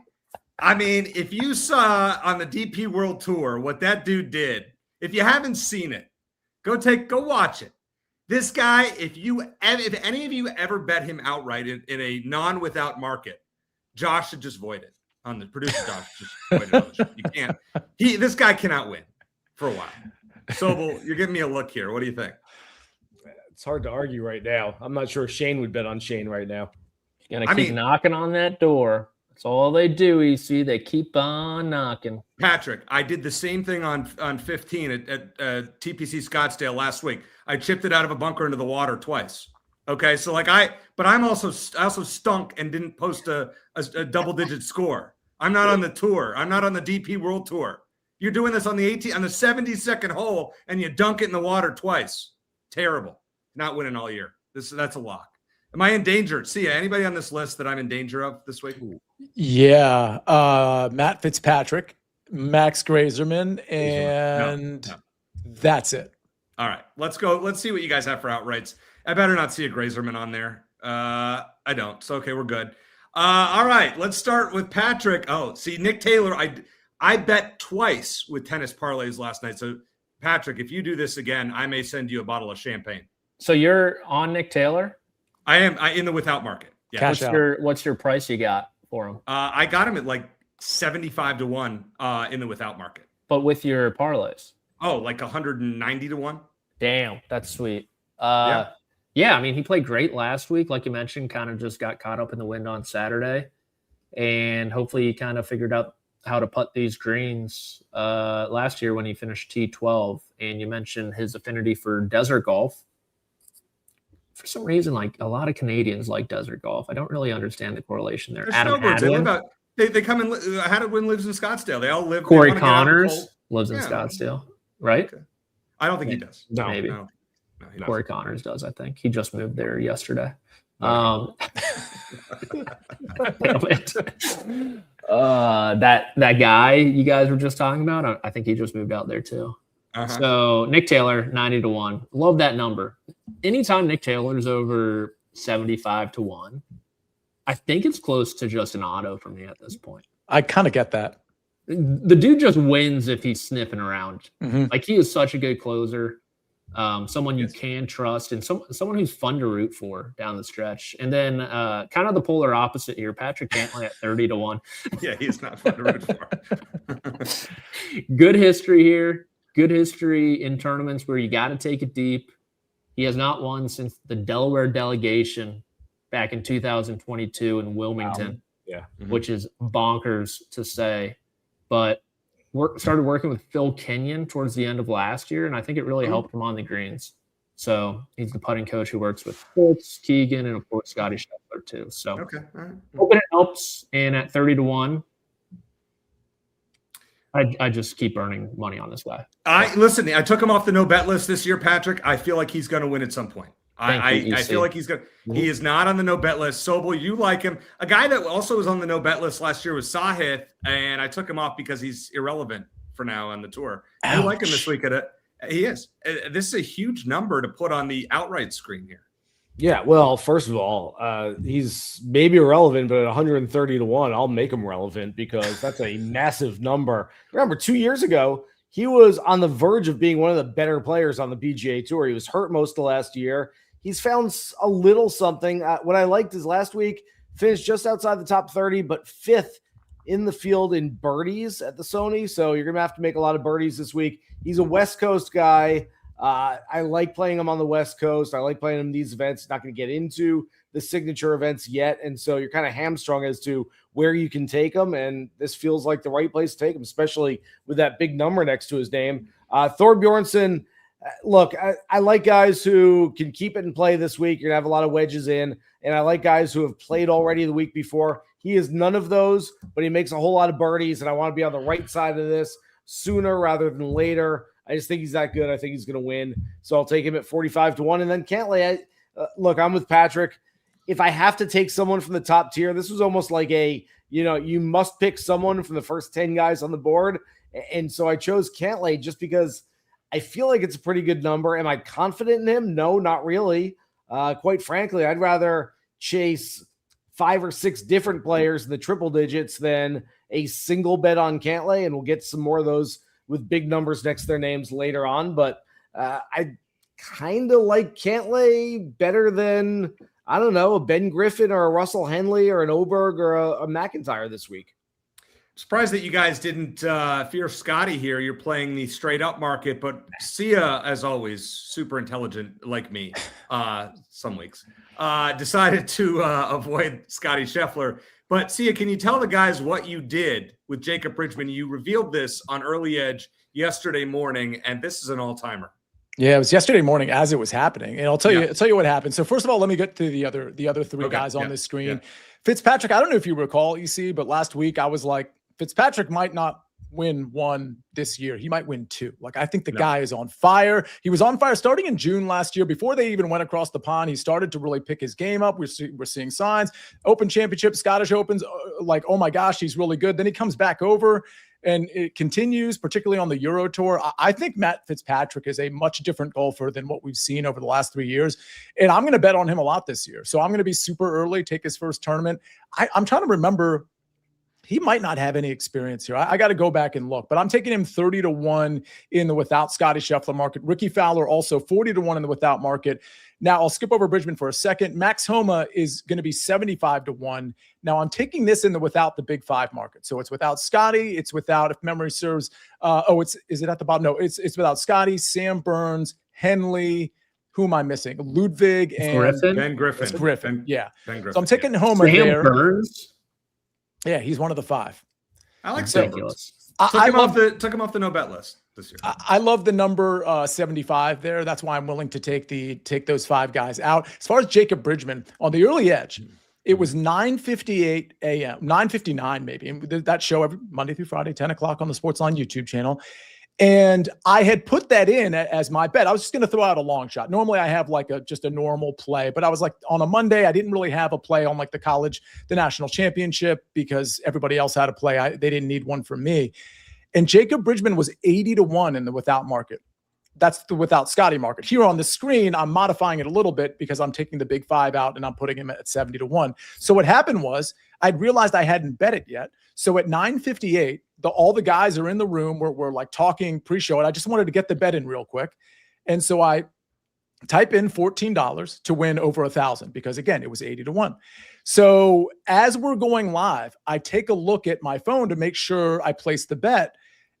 I mean, if you saw on the DP World Tour what that dude did, if you haven't seen it, go watch it. This guy, if any of you ever bet him outright in a non-without market, Josh should just void it on the producer. Josh just void it on the show. You can't. This guy cannot win for a while. Sobel, you're giving me a look here. What do you think? It's hard to argue right now. I'm not sure Shane would bet on Shane right now. You're gonna keep knocking on that door. That's all they do, EC. They keep on knocking. Patrick, I did the same thing on 15 at TPC Scottsdale last week. I chipped it out of a bunker into the water twice. Okay, so I also stunk and didn't post a double-digit score. I'm not on the tour. I'm not on the DP World Tour. You're doing this on the 72nd hole, and you dunk it in the water twice. Terrible. Not winning all year. That's a lock. Am I in danger? Sia, anybody on this list that I'm in danger of this week? Yeah. Matt Fitzpatrick, Max Grazerman, and No. that's it. All right, let's go. Let's see what you guys have for outrights. I better not see a Grazerman on there. I don't. So, okay, we're good. All right, let's start with Patrick. Oh, see, Nick Taylor, I bet twice with tennis parlays last night. So, Patrick, if you do this again, I may send you a bottle of champagne. So you're on Nick Taylor? I am in the without market. Yeah. Cash out. What's your price you got for him? I got him at like 75 to 1 in the without market. But with your parlays? Oh, like 190 to 1. Damn, that's sweet. Yeah. Yeah, I mean, he played great last week. Like you mentioned, kind of just got caught up in the wind on Saturday. And hopefully he kind of figured out how to putt these greens last year when he finished T12. And you mentioned his affinity for desert golf. For some reason, like a lot of Canadians like desert golf. I don't really understand the correlation there. They're Adam snowbirds. They Hadwin, live out. They come in. Hadwin lives in Scottsdale. They all live. Corey they wanna get out in the Connors cold. lives in Yeah. Scottsdale, right? Okay. I don't think he does. No, Maybe. No, he Corey Connors does, I think. He just moved there yesterday. Okay. Damn it. That guy you guys were just talking about, I think he just moved out there too. Uh-huh. So Nick Taylor, 90-1. Love that number. Anytime Nick Taylor's over 75-1, I think it's close to just an auto for me at this point. I kind of get that. The dude just wins if he's sniffing around. Mm-hmm. Like, he is such a good closer. Someone you can trust, and someone who's fun to root for down the stretch. And then kind of the polar opposite here, Patrick Cantlay at 30-1. Yeah, he's not fun to root for. Good history here. Good history in tournaments where you got to take it deep. He has not won since the Delaware delegation back in 2022 in Wilmington, which is bonkers to say. But started working with Phil Kenyon towards the end of last year, and I think it really helped him on the greens. So he's the putting coach who works with Fitz, Keegan, and of course Scotty Scheffler too. So Okay, all right. hoping it helps. And at 30-1, I just keep earning money on this guy. I took him off the no bet list this year, Patrick. I feel like he's going to win at some point. I feel like he's going to. He is not on the no bet list. Sobel, you like him. A guy that also was on the no bet list last year was Sahith, and I took him off because he's irrelevant for now on the tour. I like him this week at it. He is. This is a huge number to put on the outright screen here. Yeah, well, first of all, he's maybe irrelevant, but at 130-1, I'll make him relevant because that's a massive number. Remember, 2 years ago, he was on the verge of being one of the better players on the PGA Tour. He was hurt most of last year. He's found a little something. What I liked is last week, finished just outside the top 30, but fifth in the field in birdies at the Sony. So you're going to have to make a lot of birdies this week. He's a West Coast guy. I like playing him on the West Coast. I like playing him in these events. Not going to get into the signature events yet. And so you're kind of hamstrung as to where you can take him. And this feels like the right place to take him, especially with that big number next to his name. Thor Bjornsson, look, I like guys who can keep it and play this week. You're going to have a lot of wedges in. And I like guys who have played already the week before. He is none of those, but he makes a whole lot of birdies. And I want to be on the right side of this sooner rather than later. I just think he's that good. I think he's going to win. So I'll take him at 45-1. And then Cantlay, look, I'm with Patrick. If I have to take someone from the top tier, this was almost like you must pick someone from the first 10 guys on the board. And so I chose Cantlay just because I feel like it's a pretty good number. Am I confident in him? No, not really. Quite frankly, I'd rather chase 5 or 6 different players in the triple digits than a single bet on Cantlay. And we'll get some more of those with big numbers next to their names later on. But I kind of like Cantlay better than, I don't know, a Ben Griffin or a Russell Henley or an Oberg or a McIntyre this week. Surprised that you guys didn't fear Scotty here. You're playing the straight up market, but Sia, as always, super intelligent like me, some weeks, decided to avoid Scotty Scheffler. But Sia, can you tell the guys what you did with Jacob Bridgman? You revealed this on Early Edge yesterday morning, and this is an all-timer. Yeah, it was yesterday morning as it was happening. And I'll tell you what happened. So first of all, let me get to the other three guys on this screen. Yeah. Fitzpatrick, I don't know if you recall, EC, but last week I was like, Fitzpatrick might not win one this year. He might win 2. Like, I think the guy is on fire. He was on fire starting in June last year. Before they even went across the pond, he started to really pick his game up. We're seeing signs. Open Championship, Scottish Opens, like, oh my gosh, he's really good. Then he comes back over and it continues, particularly on the Euro Tour. I think Matt Fitzpatrick is a much different golfer than what we've seen over the last 3 years. And I'm going to bet on him a lot this year. So I'm going to be super early, take his first tournament. I'm trying to remember. He might not have any experience here. I got to go back and look, but I'm taking him 30-1 in the without Scotty Scheffler market. Ricky Fowler also 40-1 in the without market. Now I'll skip over Bridgman for a second. Max Homa is going to be 75-1. Now I'm taking this in the without the big 5 market. So it's without Scotty. It's without, if memory serves. Is it at the bottom? No, it's without Scotty, Sam Burns, Henley. who am I missing? Ludwig and Griffin. Ben Griffin. It's Griffin. Ben, Yeah. Ben Griffin. So I'm taking Homer Sam there. Burns. Yeah, he's one of the 5. I like Sam Burns. Ridiculous. Took him off the no bet list this year. I love the number 75 there. That's why I'm willing to take those 5 guys out. As far as Jacob Bridgman on the early edge, it was 9:58 a.m., 9:59 maybe. And that show every Monday through Friday, 10 o'clock on the SportsLine YouTube channel. And I had put that in as my bet. I was just going to throw out a long shot. Normally I have like just a normal play, but I was like on a Monday, I didn't really have a play on like the national championship because everybody else had a play. They didn't need one from me. And Jacob Bridgman was 80-1 in the without market. That's the without Scotty market. Here on the screen, I'm modifying it a little bit because I'm taking the big 5 out and I'm putting him at 70-1. So what happened was I'd realized I hadn't bet it yet. So at 9:58, all the guys are in the room. We're like talking pre-show, and I just wanted to get the bet in real quick. And so I type in $14 to win over 1,000 because again, it was 80-1. So as we're going live, I take a look at my phone to make sure I place the bet,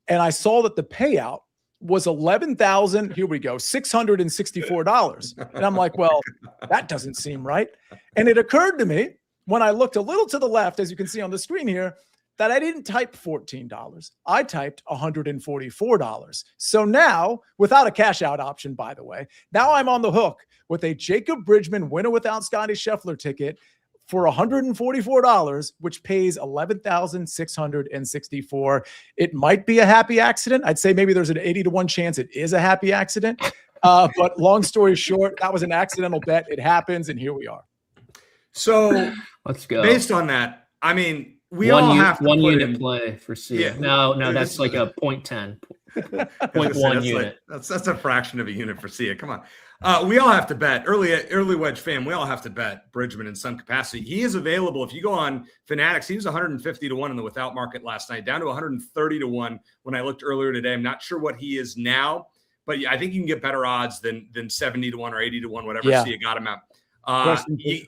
and I saw that the payout was $11,664. And I'm like, well, that doesn't seem right. And it occurred to me when I looked a little to the left, as you can see on the screen here, that I didn't type $14. I typed $144. So now, without a cash out option, by the way, now I'm on the hook with a Jacob Bridgman winner without Scotty Scheffler ticket for $144, which pays $11,664. It might be a happy accident. I'd say maybe there's an 80-1 chance it is a happy accident. But long story short, that was an accidental bet. It happens, and here we are. So let's go. Based on that, I mean, we all have to one put unit in play for Sia. Yeah. No, that's like a 0.10, 0.1 unit. That's a fraction of a unit for Sia. Come on. We all have to bet. Early Wedge fam, we all have to bet Bridgman in some capacity. He is available. If you go on Fanatics, he was 150-1 in the without market last night, down to 130-1 when I looked earlier today. I'm not sure what he is now, but I think you can get better odds than 70-1 or 80-1, whatever Sia got him out.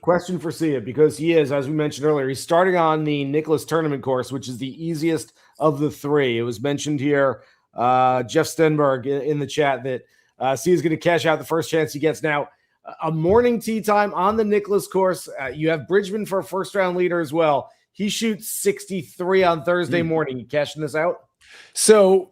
Question for Sia, because he is, as we mentioned earlier, he's starting on the Nicklaus tournament course, which is the easiest of the 3. It was mentioned here, Jeff Stenberg in the chat, that Sia is going to cash out the first chance he gets. Now, a morning tee time on the Nicklaus course. You have Bridgman for a first round leader as well. He shoots 63 on Thursday morning. You cashing this out? So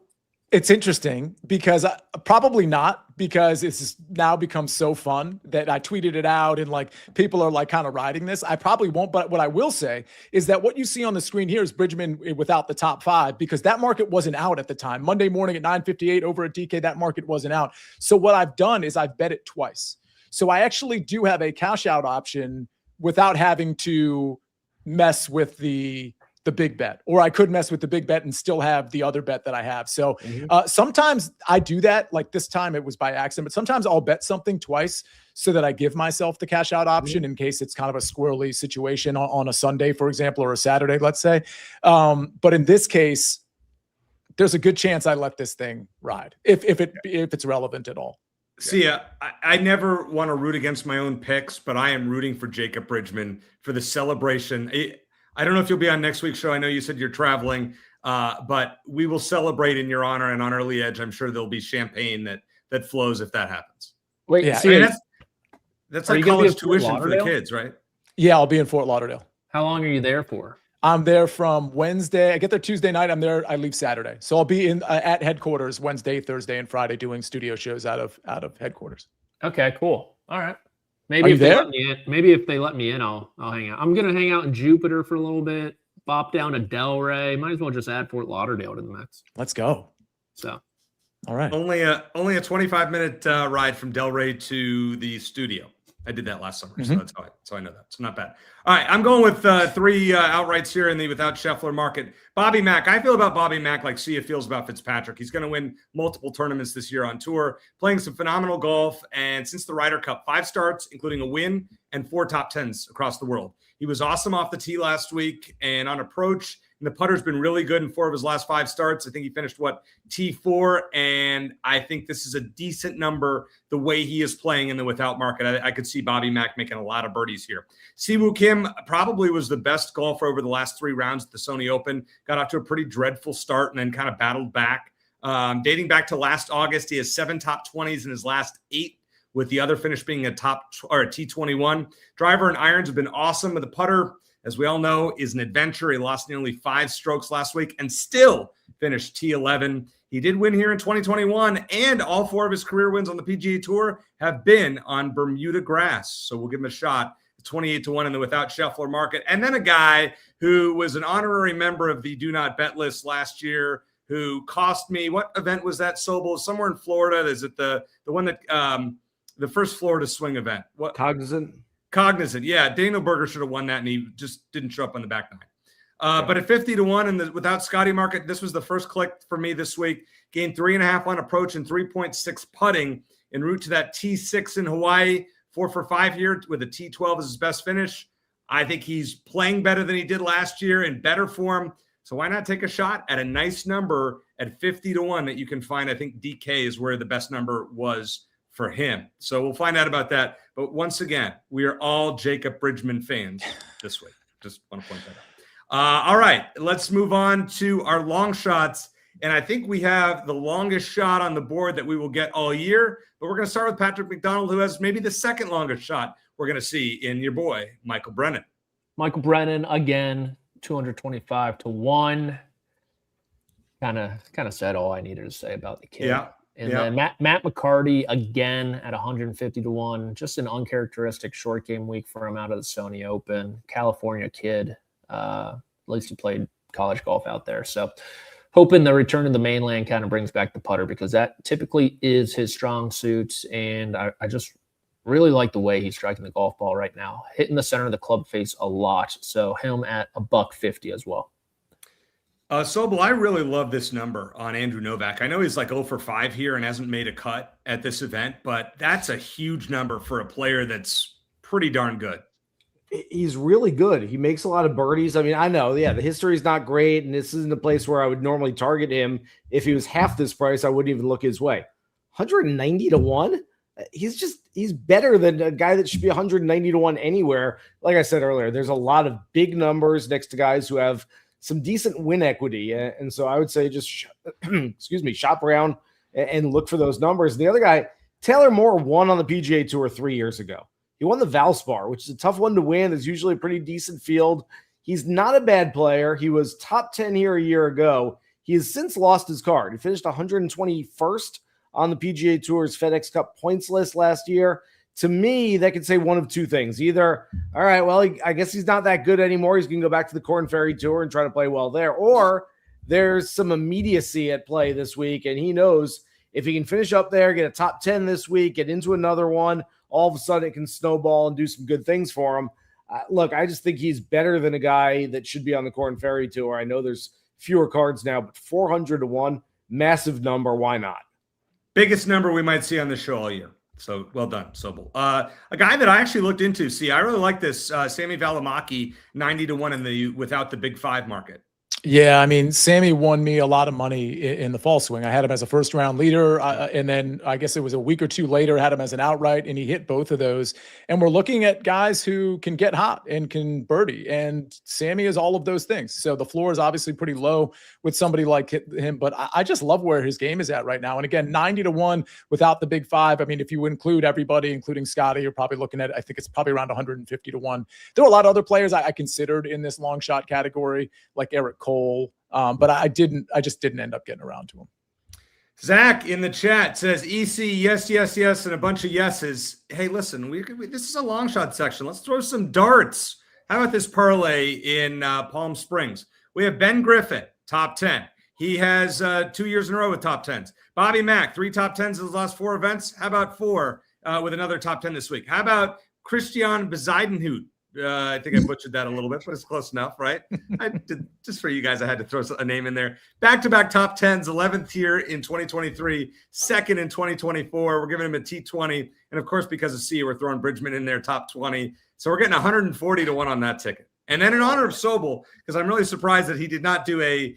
it's interesting because probably not, because it's now become so fun that I tweeted it out and like people are like kind of riding this. I probably won't, but what I will say is that what you see on the screen here is Bridgman without the top 5, because that market wasn't out at the time. Monday morning at 9:58 over at DK, that market wasn't out. So what I've done is I've bet it twice. So I actually do have a cash out option without having to mess with the big bet, or I could mess with the big bet and still have the other bet that I have. So sometimes I do that. Like this time it was by accident, but sometimes I'll bet something twice so that I give myself the cash out option in case it's kind of a squirrely situation on a Sunday, for example, or a Saturday, let's say. But in this case, there's a good chance I let this thing ride if it's relevant at all. Sia, I never want to root against my own picks, but I am rooting for Jacob Bridgman for the celebration. I don't know if you'll be on next week's show. I know you said you're traveling, but we will celebrate in your honor, and on Early Edge, I'm sure there'll be champagne that flows if that happens. Wait, yeah, I mean, that's like college Fort tuition for the Lauderdale? kids, right? Yeah, I'll be in Fort Lauderdale. How long are you there for? I'm there from Wednesday. I get there Tuesday night. I'm there. I leave Saturday. So I'll be in at headquarters Wednesday, Thursday, and Friday doing studio shows out of headquarters. Okay, cool. All right. Are Maybe you if they there? let me in, maybe if they let me in, I'll hang out. I'm gonna hang out in Jupiter for a little bit, bop down to Delray. Might as well just add Fort Lauderdale to the mix. Let's go. So All right. Only a 25-minute ride from Delray to the studio. I did that last summer, so that's how I know that. It's not bad. All right, I'm going with 3 outrights here in the without Scheffler market. Bobby Mack. I feel about Bobby Mack like Sia feels about Fitzpatrick. He's going to win multiple tournaments this year on tour, playing some phenomenal golf. And since the Ryder Cup, 5 starts, including a win and 4 top 10s across the world. He was awesome off the tee last week, and on approach, and the putter's been really good in 4 of his last 5 starts. I think he finished, T4, and I think this is a decent number the way he is playing in the without market. I could see Bobby Mack making a lot of birdies here. Siwoo Kim probably was the best golfer over the last 3 rounds at the Sony Open. Got off to a pretty dreadful start and then kind of battled back. Dating back to last August, he has 7 top 20s in his last 8 with the other finish being a T21. Driver and irons have been awesome. But the putter, as we all know, is an adventure. He lost nearly 5 strokes last week and still finished T11. He did win here in 2021, and all 4 of his career wins on the PGA Tour have been on Bermuda grass. So we'll give him a shot. 28-1 in the without Scheffler market. And then a guy who was an honorary member of the Do Not Bet list last year, who cost me, what event was that, Sobel? Somewhere in Florida. Is it the one that the first Florida swing event? What? Cognizant, yeah. Daniel Berger should have won that, and he just didn't show up on the back nine. But at 50-1 in the without Scotty market, this was the first click for me this week. Gained 3.5 on approach and 3.6 putting en route to that T6 in Hawaii. 4 for 5 here with a T12 as his best finish. I think he's playing better than he did last year, in better form. So why not take a shot at a nice number at 50-1 that you can find? I think DK is where the best number was for him. So we'll find out about that. But once again, we are all Jacob Bridgman fans this week. Just want to point that out. All right, let's move on to our long shots. And I think we have the longest shot on the board that we will get all year. But we're going to start with Patrick McDonald, who has maybe the second longest shot we're going to see in your boy, Michael Brennan. Michael Brennan, again, 225-1. Kind of said all I needed to say about the kid. Yeah. And then Matt McCarty, again, at 150-1. Just an uncharacteristic short game week for him out of the Sony Open. California kid. At least he played college golf out there. So hoping the return to the mainland kind of brings back the putter, because that typically is his strong suit. And I just really like the way he's striking the golf ball right now, hitting the center of the club face a lot. So him at $150 as well. Sobel, I really love this number on Andrew Novak. I know he's like 0 for 5 here and hasn't made a cut at this event, but that's a huge number for a player that's pretty darn good. He's really good. He makes a lot of birdies. I mean, I know, the history is not great, and this isn't a place where I would normally target him. If he was half this price, I wouldn't even look his way. 190-1? He's better than a guy that should be 190-1 anywhere. Like I said earlier, there's a lot of big numbers next to guys who have some decent win equity. And so I would say just, shop around and look for those numbers. And the other guy, Taylor Moore, won on the PGA Tour 3 years ago. He won the Valspar, which is a tough one to win. There's usually a pretty decent field. He's not a bad player. He was top 10 here a year ago. He has since lost his card. He finished 121st on the PGA Tour's FedEx Cup points list last year. To me, that could say one of two things. Either, all right, well, I guess he's not that good anymore. He's going to go back to the Corn Ferry Tour and try to play well there. Or there's some immediacy at play this week, and he knows if he can finish up there, get a top 10 this week, get into another one, all of a sudden it can snowball and do some good things for him. Look, I just think he's better than a guy that should be on the Corn Ferry Tour. I know there's fewer cards now, but 400-1, massive number. Why not? Biggest number we might see on the show all year. So well done, Sobel. A guy that I actually looked into. See, I really like this Sammy Valimaki, 90-1 in the without the Big Five market. Yeah, I mean, Sammy won me a lot of money in the fall swing. I had him as a first-round leader, and then I guess it was a week or two later, had him as an outright, and he hit both of those. And we're looking at guys who can get hot and can birdie, and Sammy is all of those things. So the floor is obviously pretty low with somebody like him, but I just love where his game is at right now. And again, 90-1 without the Big Five. I mean, if you include everybody, including Scotty, you're probably looking at, I think it's probably around 150-1. There were a lot of other players I considered in this long shot category, like Eric Cole. But I just didn't end up getting around to him. Zach in the chat says, EC, yes, and a bunch of yeses. Hey, listen, this is a long shot section. Let's throw some darts. How about this parlay in Palm Springs? We have Ben Griffin, top 10. He has 2 years in a row with top 10s. Bobby Mack, 3 top 10s in his last 4 events. How about 4 with another top 10 this week? How about Christian Bezuidenhout? I think I butchered that a little bit, but it's close enough, right? I did, just for you guys, I had to throw a name in there. Back-to-back top 10s, 11th here in 2023, 2nd in 2024. We're giving him a T20. And, of course, because of Sia, we're throwing Bridgman in there, top 20. So we're getting 140-1 on that ticket. And then in honor of Sobel, because I'm really surprised that he did not do a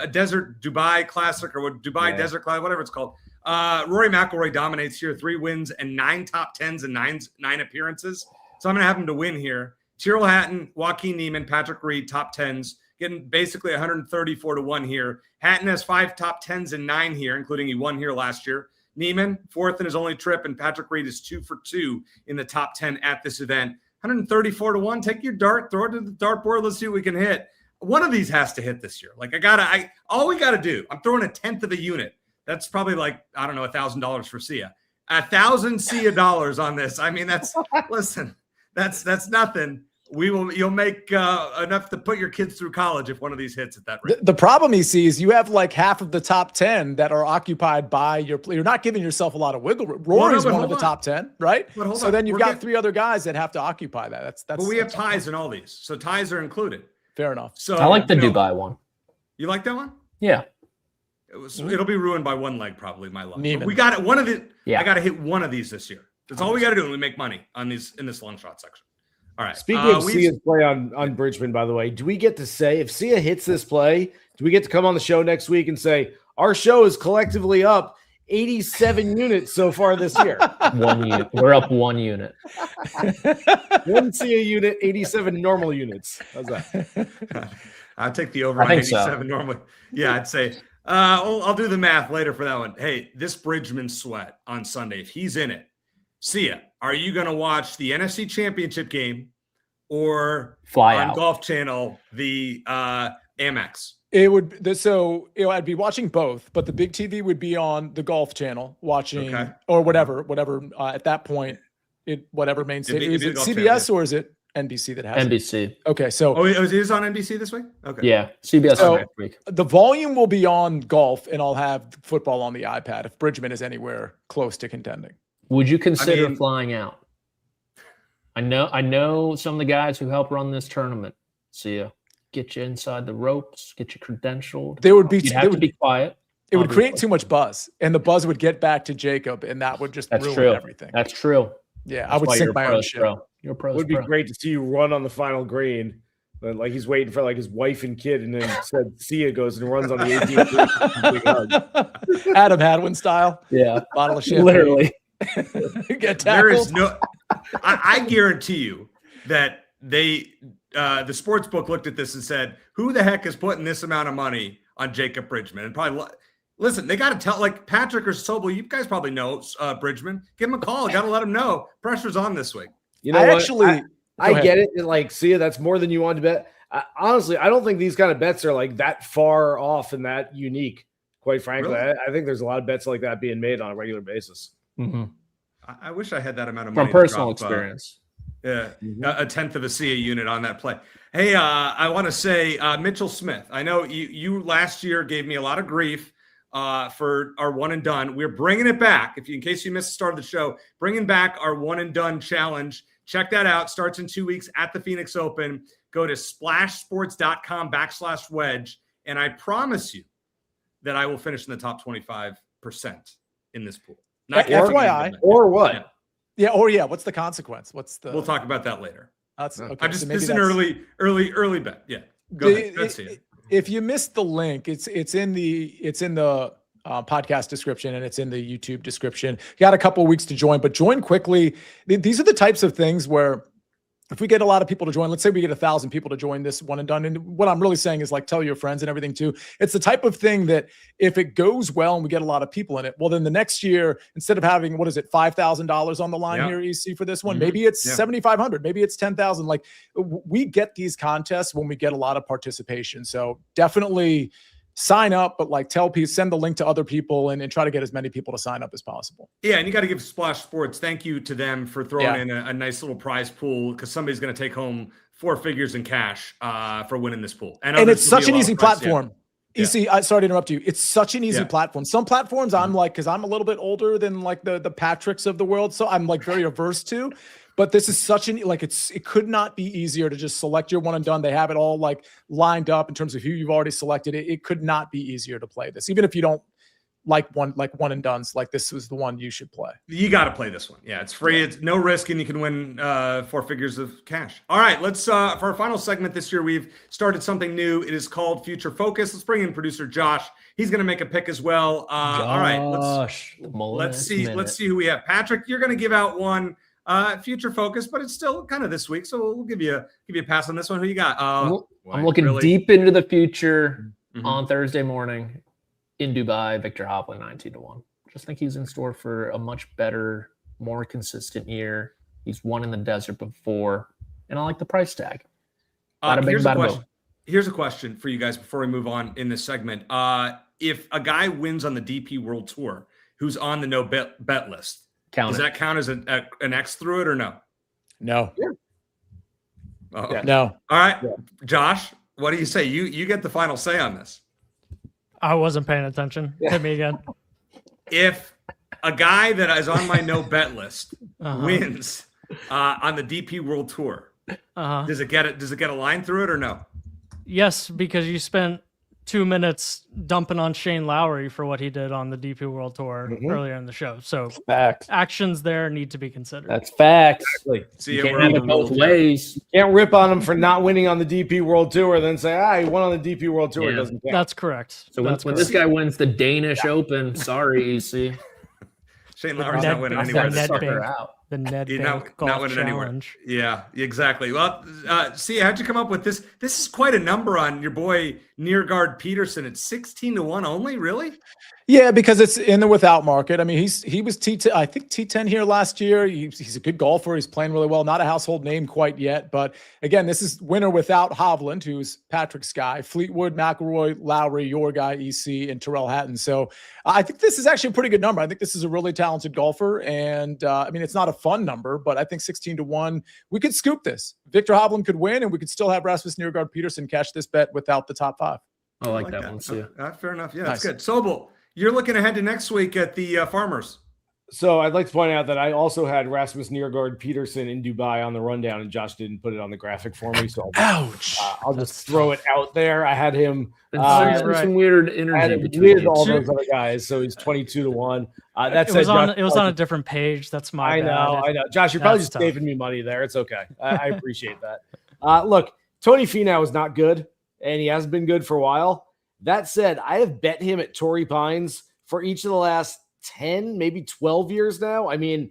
Desert Dubai Classic or Dubai Desert Classic, whatever it's called. Rory McIlroy dominates here, 3 wins and 9 top 10s and 9 appearances. So I'm going to have him to win here. Tyrrell Hatton, Joaquin Niemann, Patrick Reed, top 10s, getting basically 134-1 here. Hatton has 5 top 10s and 9 here, including he won here last year. Neiman, 4th in his only trip, and Patrick Reed is 2 for 2 in the top 10 at this event. 134-1. Take your dart, throw it to the dartboard. Let's see what we can hit. One of these has to hit this year. Like all we got to do, I'm throwing 1/10 of a unit. That's probably like, I don't know, $1,000 for Sia. 1,000 Sia dollars on this. I mean, listen, that's nothing. You'll make enough to put your kids through college if one of these hits at that rate. The problem you see is you have like half of the top 10 that are occupied by you're not giving yourself a lot of wiggle room. Rory's one of the top 10, right? So then you've got 3 other guys that have to occupy that. That's but we have ties in all these. So ties are included. Fair enough. So I like the Dubai one. You like that one? Yeah. It'll be ruined by one leg, probably, my luck. Neiman. We got it. One of the Yeah. I got to hit one of these this year. That's all we got to do, and we make money on these in this long shot section. All right. Speaking of Sia's play on Bridgman, by the way, do we get to say if Sia hits this play, do we get to come on the show next week and say our show is collectively up 87 units so far this year? 1 unit. We're up 1 unit. 1 Sia unit, 87 normal units. How's that? I'll take the over on 87 normally. Yeah, I'd say I'll do the math later for that one. Hey, this Bridgman sweat on Sunday, if he's in it, Sia, are you going to watch the NFC Championship game or Fly on out. Golf Channel the AmEx? I'd be watching both, but the big TV would be on the Golf Channel watching or whatever at that point, whatever main station. Is it CBS or is it NBC that has NBC. it? Okay, so it is on NBC this week? Okay. Yeah, CBS next week. The volume will be on golf, and I'll have football on the iPad if Bridgman is anywhere close to contending. Would you consider flying out? I know some of the guys who help run this tournament. See, get you inside the ropes, get you credentialed. You'd have to be quiet. It would create too much buzz, and the buzz would get back to Jacob, and that would just ruin everything. That's true. Yeah, I would sink my own ship. You're a pro. It would be great to see you run on the final green. Like he's waiting for like his wife and kid, and then said Sia goes and runs on the 18th. Adam Hadwin style. Yeah. Bottle of champagne. Literally. Get tackled. There is no I guarantee you that the sports book looked at this and said, who the heck is putting this amount of money on Jacob Bridgman? And probably listen, they got to tell like Patrick or Sobel, you guys probably know Bridgman. Give him a call. Got to let him know. Pressure's on this week. You know, I get it. Like, Sia, that's more than you want to bet. Honestly, I don't think these kind of bets are like that far off and that unique. Quite frankly, Really? I think there's a lot of bets like that being made on a regular basis. Mm-hmm. I wish I had that amount of money. From personal experience. Yeah, 1/10 of a Sia unit on that play. Hey, I want to say Mitchell Smith. I know you last year gave me a lot of grief for our one and done. We're bringing it back. In case you missed the start of the show, bringing back our one and done challenge. Check that out. Starts in 2 weeks at the Phoenix Open. Go to splashsports.com/wedge, and I promise you that I will finish in the top 25% in this pool. Not FYI, or what? Yeah. What's the consequence? We'll talk about that later. That's okay. I'm just so this is an early bet. Yeah. Go ahead. Let's see it. If you missed the link, it's in the podcast description and it's in the YouTube description. You got a couple of weeks to join, but join quickly. These are the types of things where if we get a lot of people to join, let's say we get 1,000 people to join this one and done. And what I'm really saying is like, tell your friends and everything too. It's the type of thing that if it goes well and we get a lot of people in it, well, then the next year, instead of having, $5,000 on the line here, EC for this one, maybe it's 7,500, maybe it's 10,000. Like we get these contests when we get a lot of participation. So definitely sign up, but like tell people, send the link to other people and try to get as many people to sign up as possible. Yeah. And you got to give Splash Sports, thank you to them for throwing in a nice little prize pool because somebody's going to take home 4 figures in cash for winning this pool. And it's such an easy platform. EC, sorry to interrupt you. It's such an easy platform. Some platforms I'm like, because I'm a little bit older than like the Patricks of the world. So I'm like very averse to. But this is such an it could not be easier to just select your one and done. They have it all like lined up in terms of who you've already selected. It could not be easier to play this, even if you don't like one and done's. Like this was the one you should play. You got to play this one. Yeah, it's free. It's no risk, and you can win 4 figures of cash. All right, let's for our final segment this year, we've started something new. It is called Future Focus. Let's bring in producer Josh. He's going to make a pick as well. All right, let's see who we have. Patrick, you're going to give out one. Future focus, but it's still kind of this week, so we'll give you a pass on this one. Who you got? I'm looking deep into the future on Thursday morning in Dubai. Victor Hopley 19-1. Just think he's in store for a much better, more consistent year. He's won in the desert before, and I like the price tag. Bada bing, bada boom. Here's a question for you guys before we move on in this segment. If a guy wins on the DP World Tour who's on the no bet list, does that count as an X through it or no? No. Yeah. Oh. No. All right. Yeah. Josh, what do you say? You get the final say on this. I wasn't paying attention. Hit me again. If a guy that is on my no bet list wins on the DP World Tour, does it get a line through it or no? Yes, because you spent 2 minutes dumping on Shane Lowry for what he did on the DP World Tour earlier in the show. So facts. Actions there need to be considered. That's facts. Exactly. See, you can't have it both ways. You can't rip on him for not winning on the DP World Tour, then say, he won on the DP World Tour. Yeah. It doesn't count. That's correct. So when this guy wins the Danish Open, sorry, EC. Shane Lowry's not winning anywhere. The Ned Bank Golf Challenge. Yeah, exactly. Well, Sia, how'd you come up with this? This is quite a number on your boy Nejad Peterson. It's 16-1 only, really? Yeah, because it's in the without market. I mean, he was T10, I think T10 here last year. He's a good golfer. He's playing really well. Not a household name quite yet, but again, this is winner without Hovland, who's Patrick's guy, Fleetwood, McIlroy, Lowry, your guy, EC, and Tyrrell Hatton. So I think this is actually a pretty good number. I think this is a really talented golfer, and I mean, it's not a fun number, but I think 16-1, we could scoop this. Victor Hovland could win, and we could still have Rasmus Nejad Peterson cash this bet without the top 5. I like that one too. Fair enough. Yeah, nice. That's good. Sobel, you're looking ahead to next week at the Farmers. So I'd like to point out that I also had Rasmus Nejad Peterson in Dubai on the rundown, and Josh didn't put it on the graphic for me. So I'll just throw it out there. I had him. Some weird energy with all those other guys, so he's 22-1. It was on a different page. That's my bad. I know. Josh, you're probably just saving me money there. It's okay. I appreciate that. Look, Tony Finau is not good, and he hasn't been good for a while. That said, I have bet him at Torrey Pines for each of the last 10, maybe 12 years now. I mean,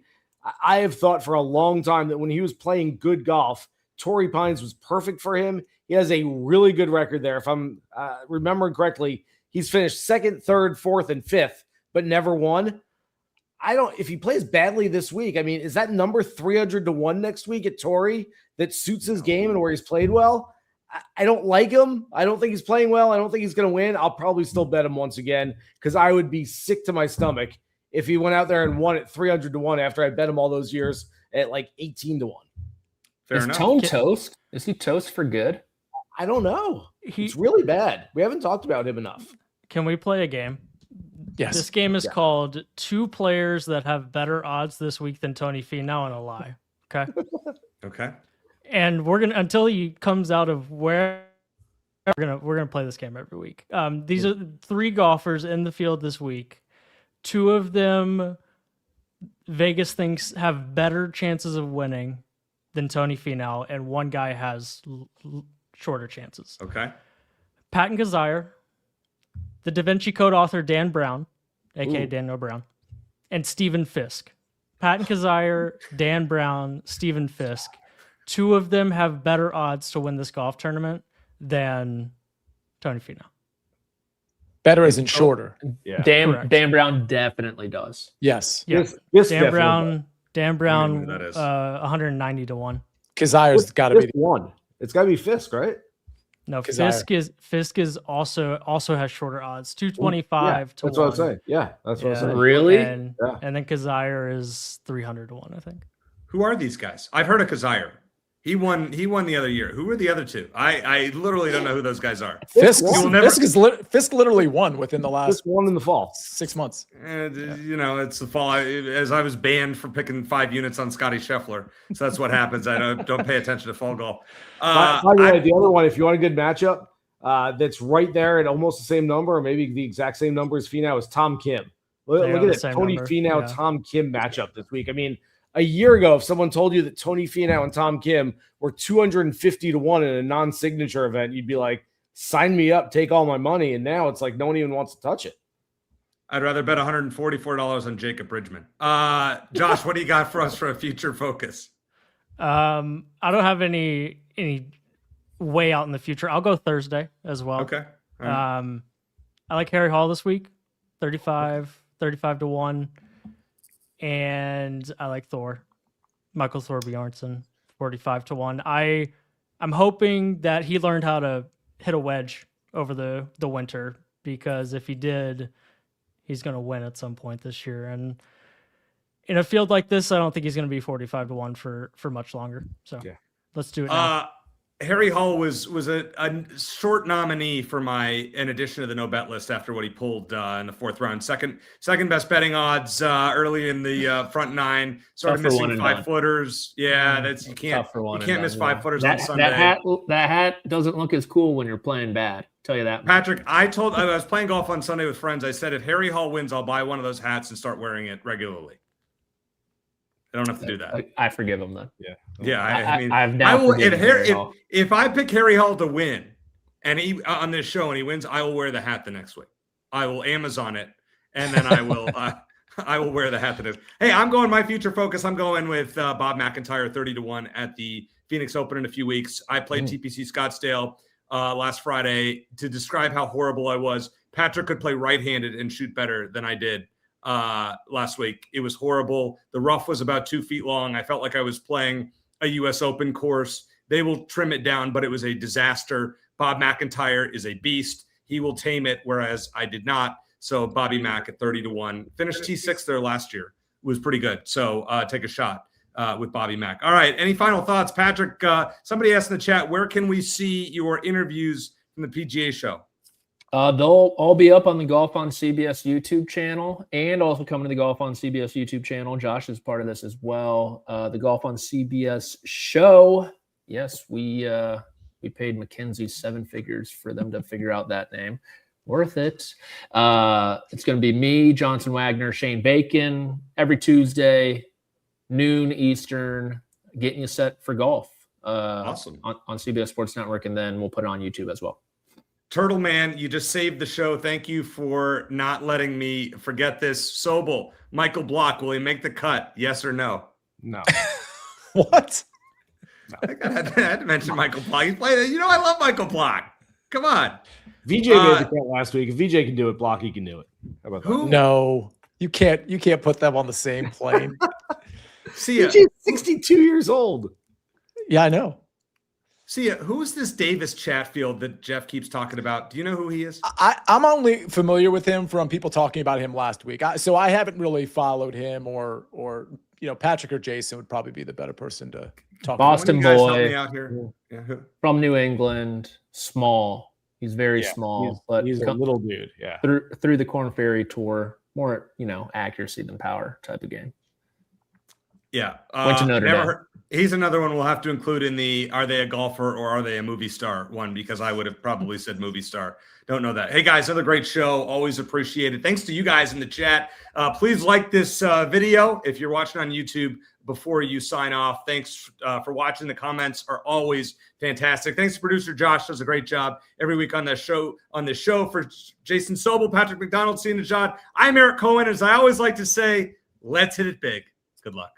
I have thought for a long time that when he was playing good golf, Torrey Pines was perfect for him. He has a really good record there. If I'm remembering correctly, he's finished 2nd, 3rd, 4th, and 5th, but never won. If he plays badly this week, I mean, is that number 300-1 next week at Torrey that suits his game and where he's played well? I don't like him. I don't think he's playing well. I don't think he's going to win. I'll probably still bet him once again because I would be sick to my stomach if he went out there and won at 300-1 after I bet him all those years at like 18-1. Fair Is enough. Tone toast? Is he toast for good? I don't know. He's really bad. We haven't talked about him enough. Can we play a game? Yes. This game is called Two Players That Have Better Odds This Week Than Tony Finau and a Lie. Okay. Okay. And we're gonna until he comes out of where we're gonna play this game every week. These are 3 golfers in the field this week. 2 of them, Vegas thinks have better chances of winning than Tony Finau, and 1 guy has shorter chances. Okay. Patton Kazire, the Da Vinci Code author Dan Brown, aka Daniel Brown, and Stephen Fisk. Patton Kazire, Dan Brown, Stephen Fisk. 2 of them have better odds to win this golf tournament than Tony Finau. Better isn't shorter. Yeah. Dan Brown definitely does. Yes. Yeah. This Dan Brown, I don't know who that is. 190-1. Kazire's got to be one. It's got to be Fisk, right? No, Kazire. Fisk is also has shorter odds, 225 to 1. That's what I'm saying. Yeah, that's what I'm saying. Really? And then Kazire is 300-1, I think. Who are these guys? I've heard of Kazire. He won the other year. Who were the other 2? I literally don't know who those guys are. Fisk literally won within the last Fisk won in the fall. 6 months. You know, it's the fall. As I was banned for picking 5 units on Scotty Scheffler, so that's what happens. I don't pay attention to fall golf. By the way, the other one, if you want a good matchup, that's right there at almost the same number, or maybe the exact same number as Finau, is Tom Kim. Look at that Tony Finau, Tom Kim matchup this week. I mean, a year ago, if someone told you that Tony Finau and Tom Kim were 250-1 in a non-signature event, you'd be like, sign me up, take all my money. And now it's like no one even wants to touch it. I'd rather bet $144 on Jacob Bridgman. Josh, what do you got for us for a future focus? I don't have any way out in the future. I'll go Thursday as well. Okay. Right. I like Harry Hall this week, 35 35 to 1. And I like Michael Thor Bjornsson, 45 to 1. I'm hoping that he learned how to hit a wedge over the winter, because if he did, he's going to win at some point this year. And in a field like this, I don't think he's going to be 45 to 1 for much longer. So let's do it now. Harry Hall was a short nominee for in addition to the no bet list after what he pulled in the fourth round. Second best betting odds early in the front nine. Started missing 5-footers. Yeah, you can't miss 5-footers on Sunday. That hat doesn't look as cool when you're playing bad. Tell you that, Patrick. I was playing golf on Sunday with friends. I said, if Harry Hall wins, I'll buy one of those hats and start wearing it regularly. I don't have to do that. I forgive him then. Yeah. I mean, I will. If I pick Harry Hall to win, and he on this show and he wins, I will wear the hat the next week. I will Amazon it, and then I will I will wear the hat the next. Hey, I'm going my future focus. I'm going with Bob McIntyre 30 to 1 at the Phoenix Open in a few weeks. I played TPC Scottsdale last Friday. To describe how horrible I was, Patrick could play right-handed and shoot better than I did last week. It was horrible. The rough was about 2 feet long. I felt like I was playing a US Open course. They will trim it down, but it was a disaster. Bob McIntyre is a beast. He will tame it, whereas I did not. So Bobby Mack at 30 to 1. Finished T6 there last year. It was pretty good. So take a shot with Bobby Mack. All right. Any final thoughts? Patrick, somebody asked in the chat, where can we see your interviews from the PGA show? They'll all be up on the Golf on CBS YouTube channel, and also coming to the Golf on CBS YouTube channel. Josh is part of this as well. The Golf on CBS show. Yes, we paid McKinsey 7 figures for them to figure out that name. Worth it. It's going to be me, Johnson Wagner, Shane Bacon, every Tuesday, noon Eastern, getting you set for golf. Awesome. On CBS Sports Network, and then we'll put it on YouTube as well. Turtle Man, you just saved the show. Thank you for not letting me forget this. Sobel, Michael Block, will he make the cut? Yes or no? No. What? No. I had to mention Michael Block. He's playing. I love Michael Block. Come on. VJ made the cut last week. If VJ can do it, Block, he can do it. How about that? Who? No, you can't put them on the same plane. Sia. VJ's 62 years old. Yeah, I know. Sia, who is this Davis Chatfield that Jeff keeps talking about? Do you know who he is? I'm only familiar with him from people talking about him last week. So I haven't really followed him, or Patrick or Jason would probably be the better person to talk Boston about. boy Out here? Yeah. From New England, small. He's very small, but he's a little dude. Yeah. Through the Corn Ferry Tour, more accuracy than power type of game. Yeah. Went to Notre Dame. He's another one we'll have to include in the are they a golfer or are they a movie star one, because I would have probably said movie star. Don't know that. Hey, guys, another great show. Always appreciated. Thanks to you guys in the chat. Please like this video if you're watching on YouTube before you sign off. Thanks for watching. The comments are always fantastic. Thanks to producer Josh. Does a great job every week on the show. For Jason Sobel, Patrick McDonald, Sia Nejad, I'm Eric Cohen. As I always like to say, let's hit it big. Good luck.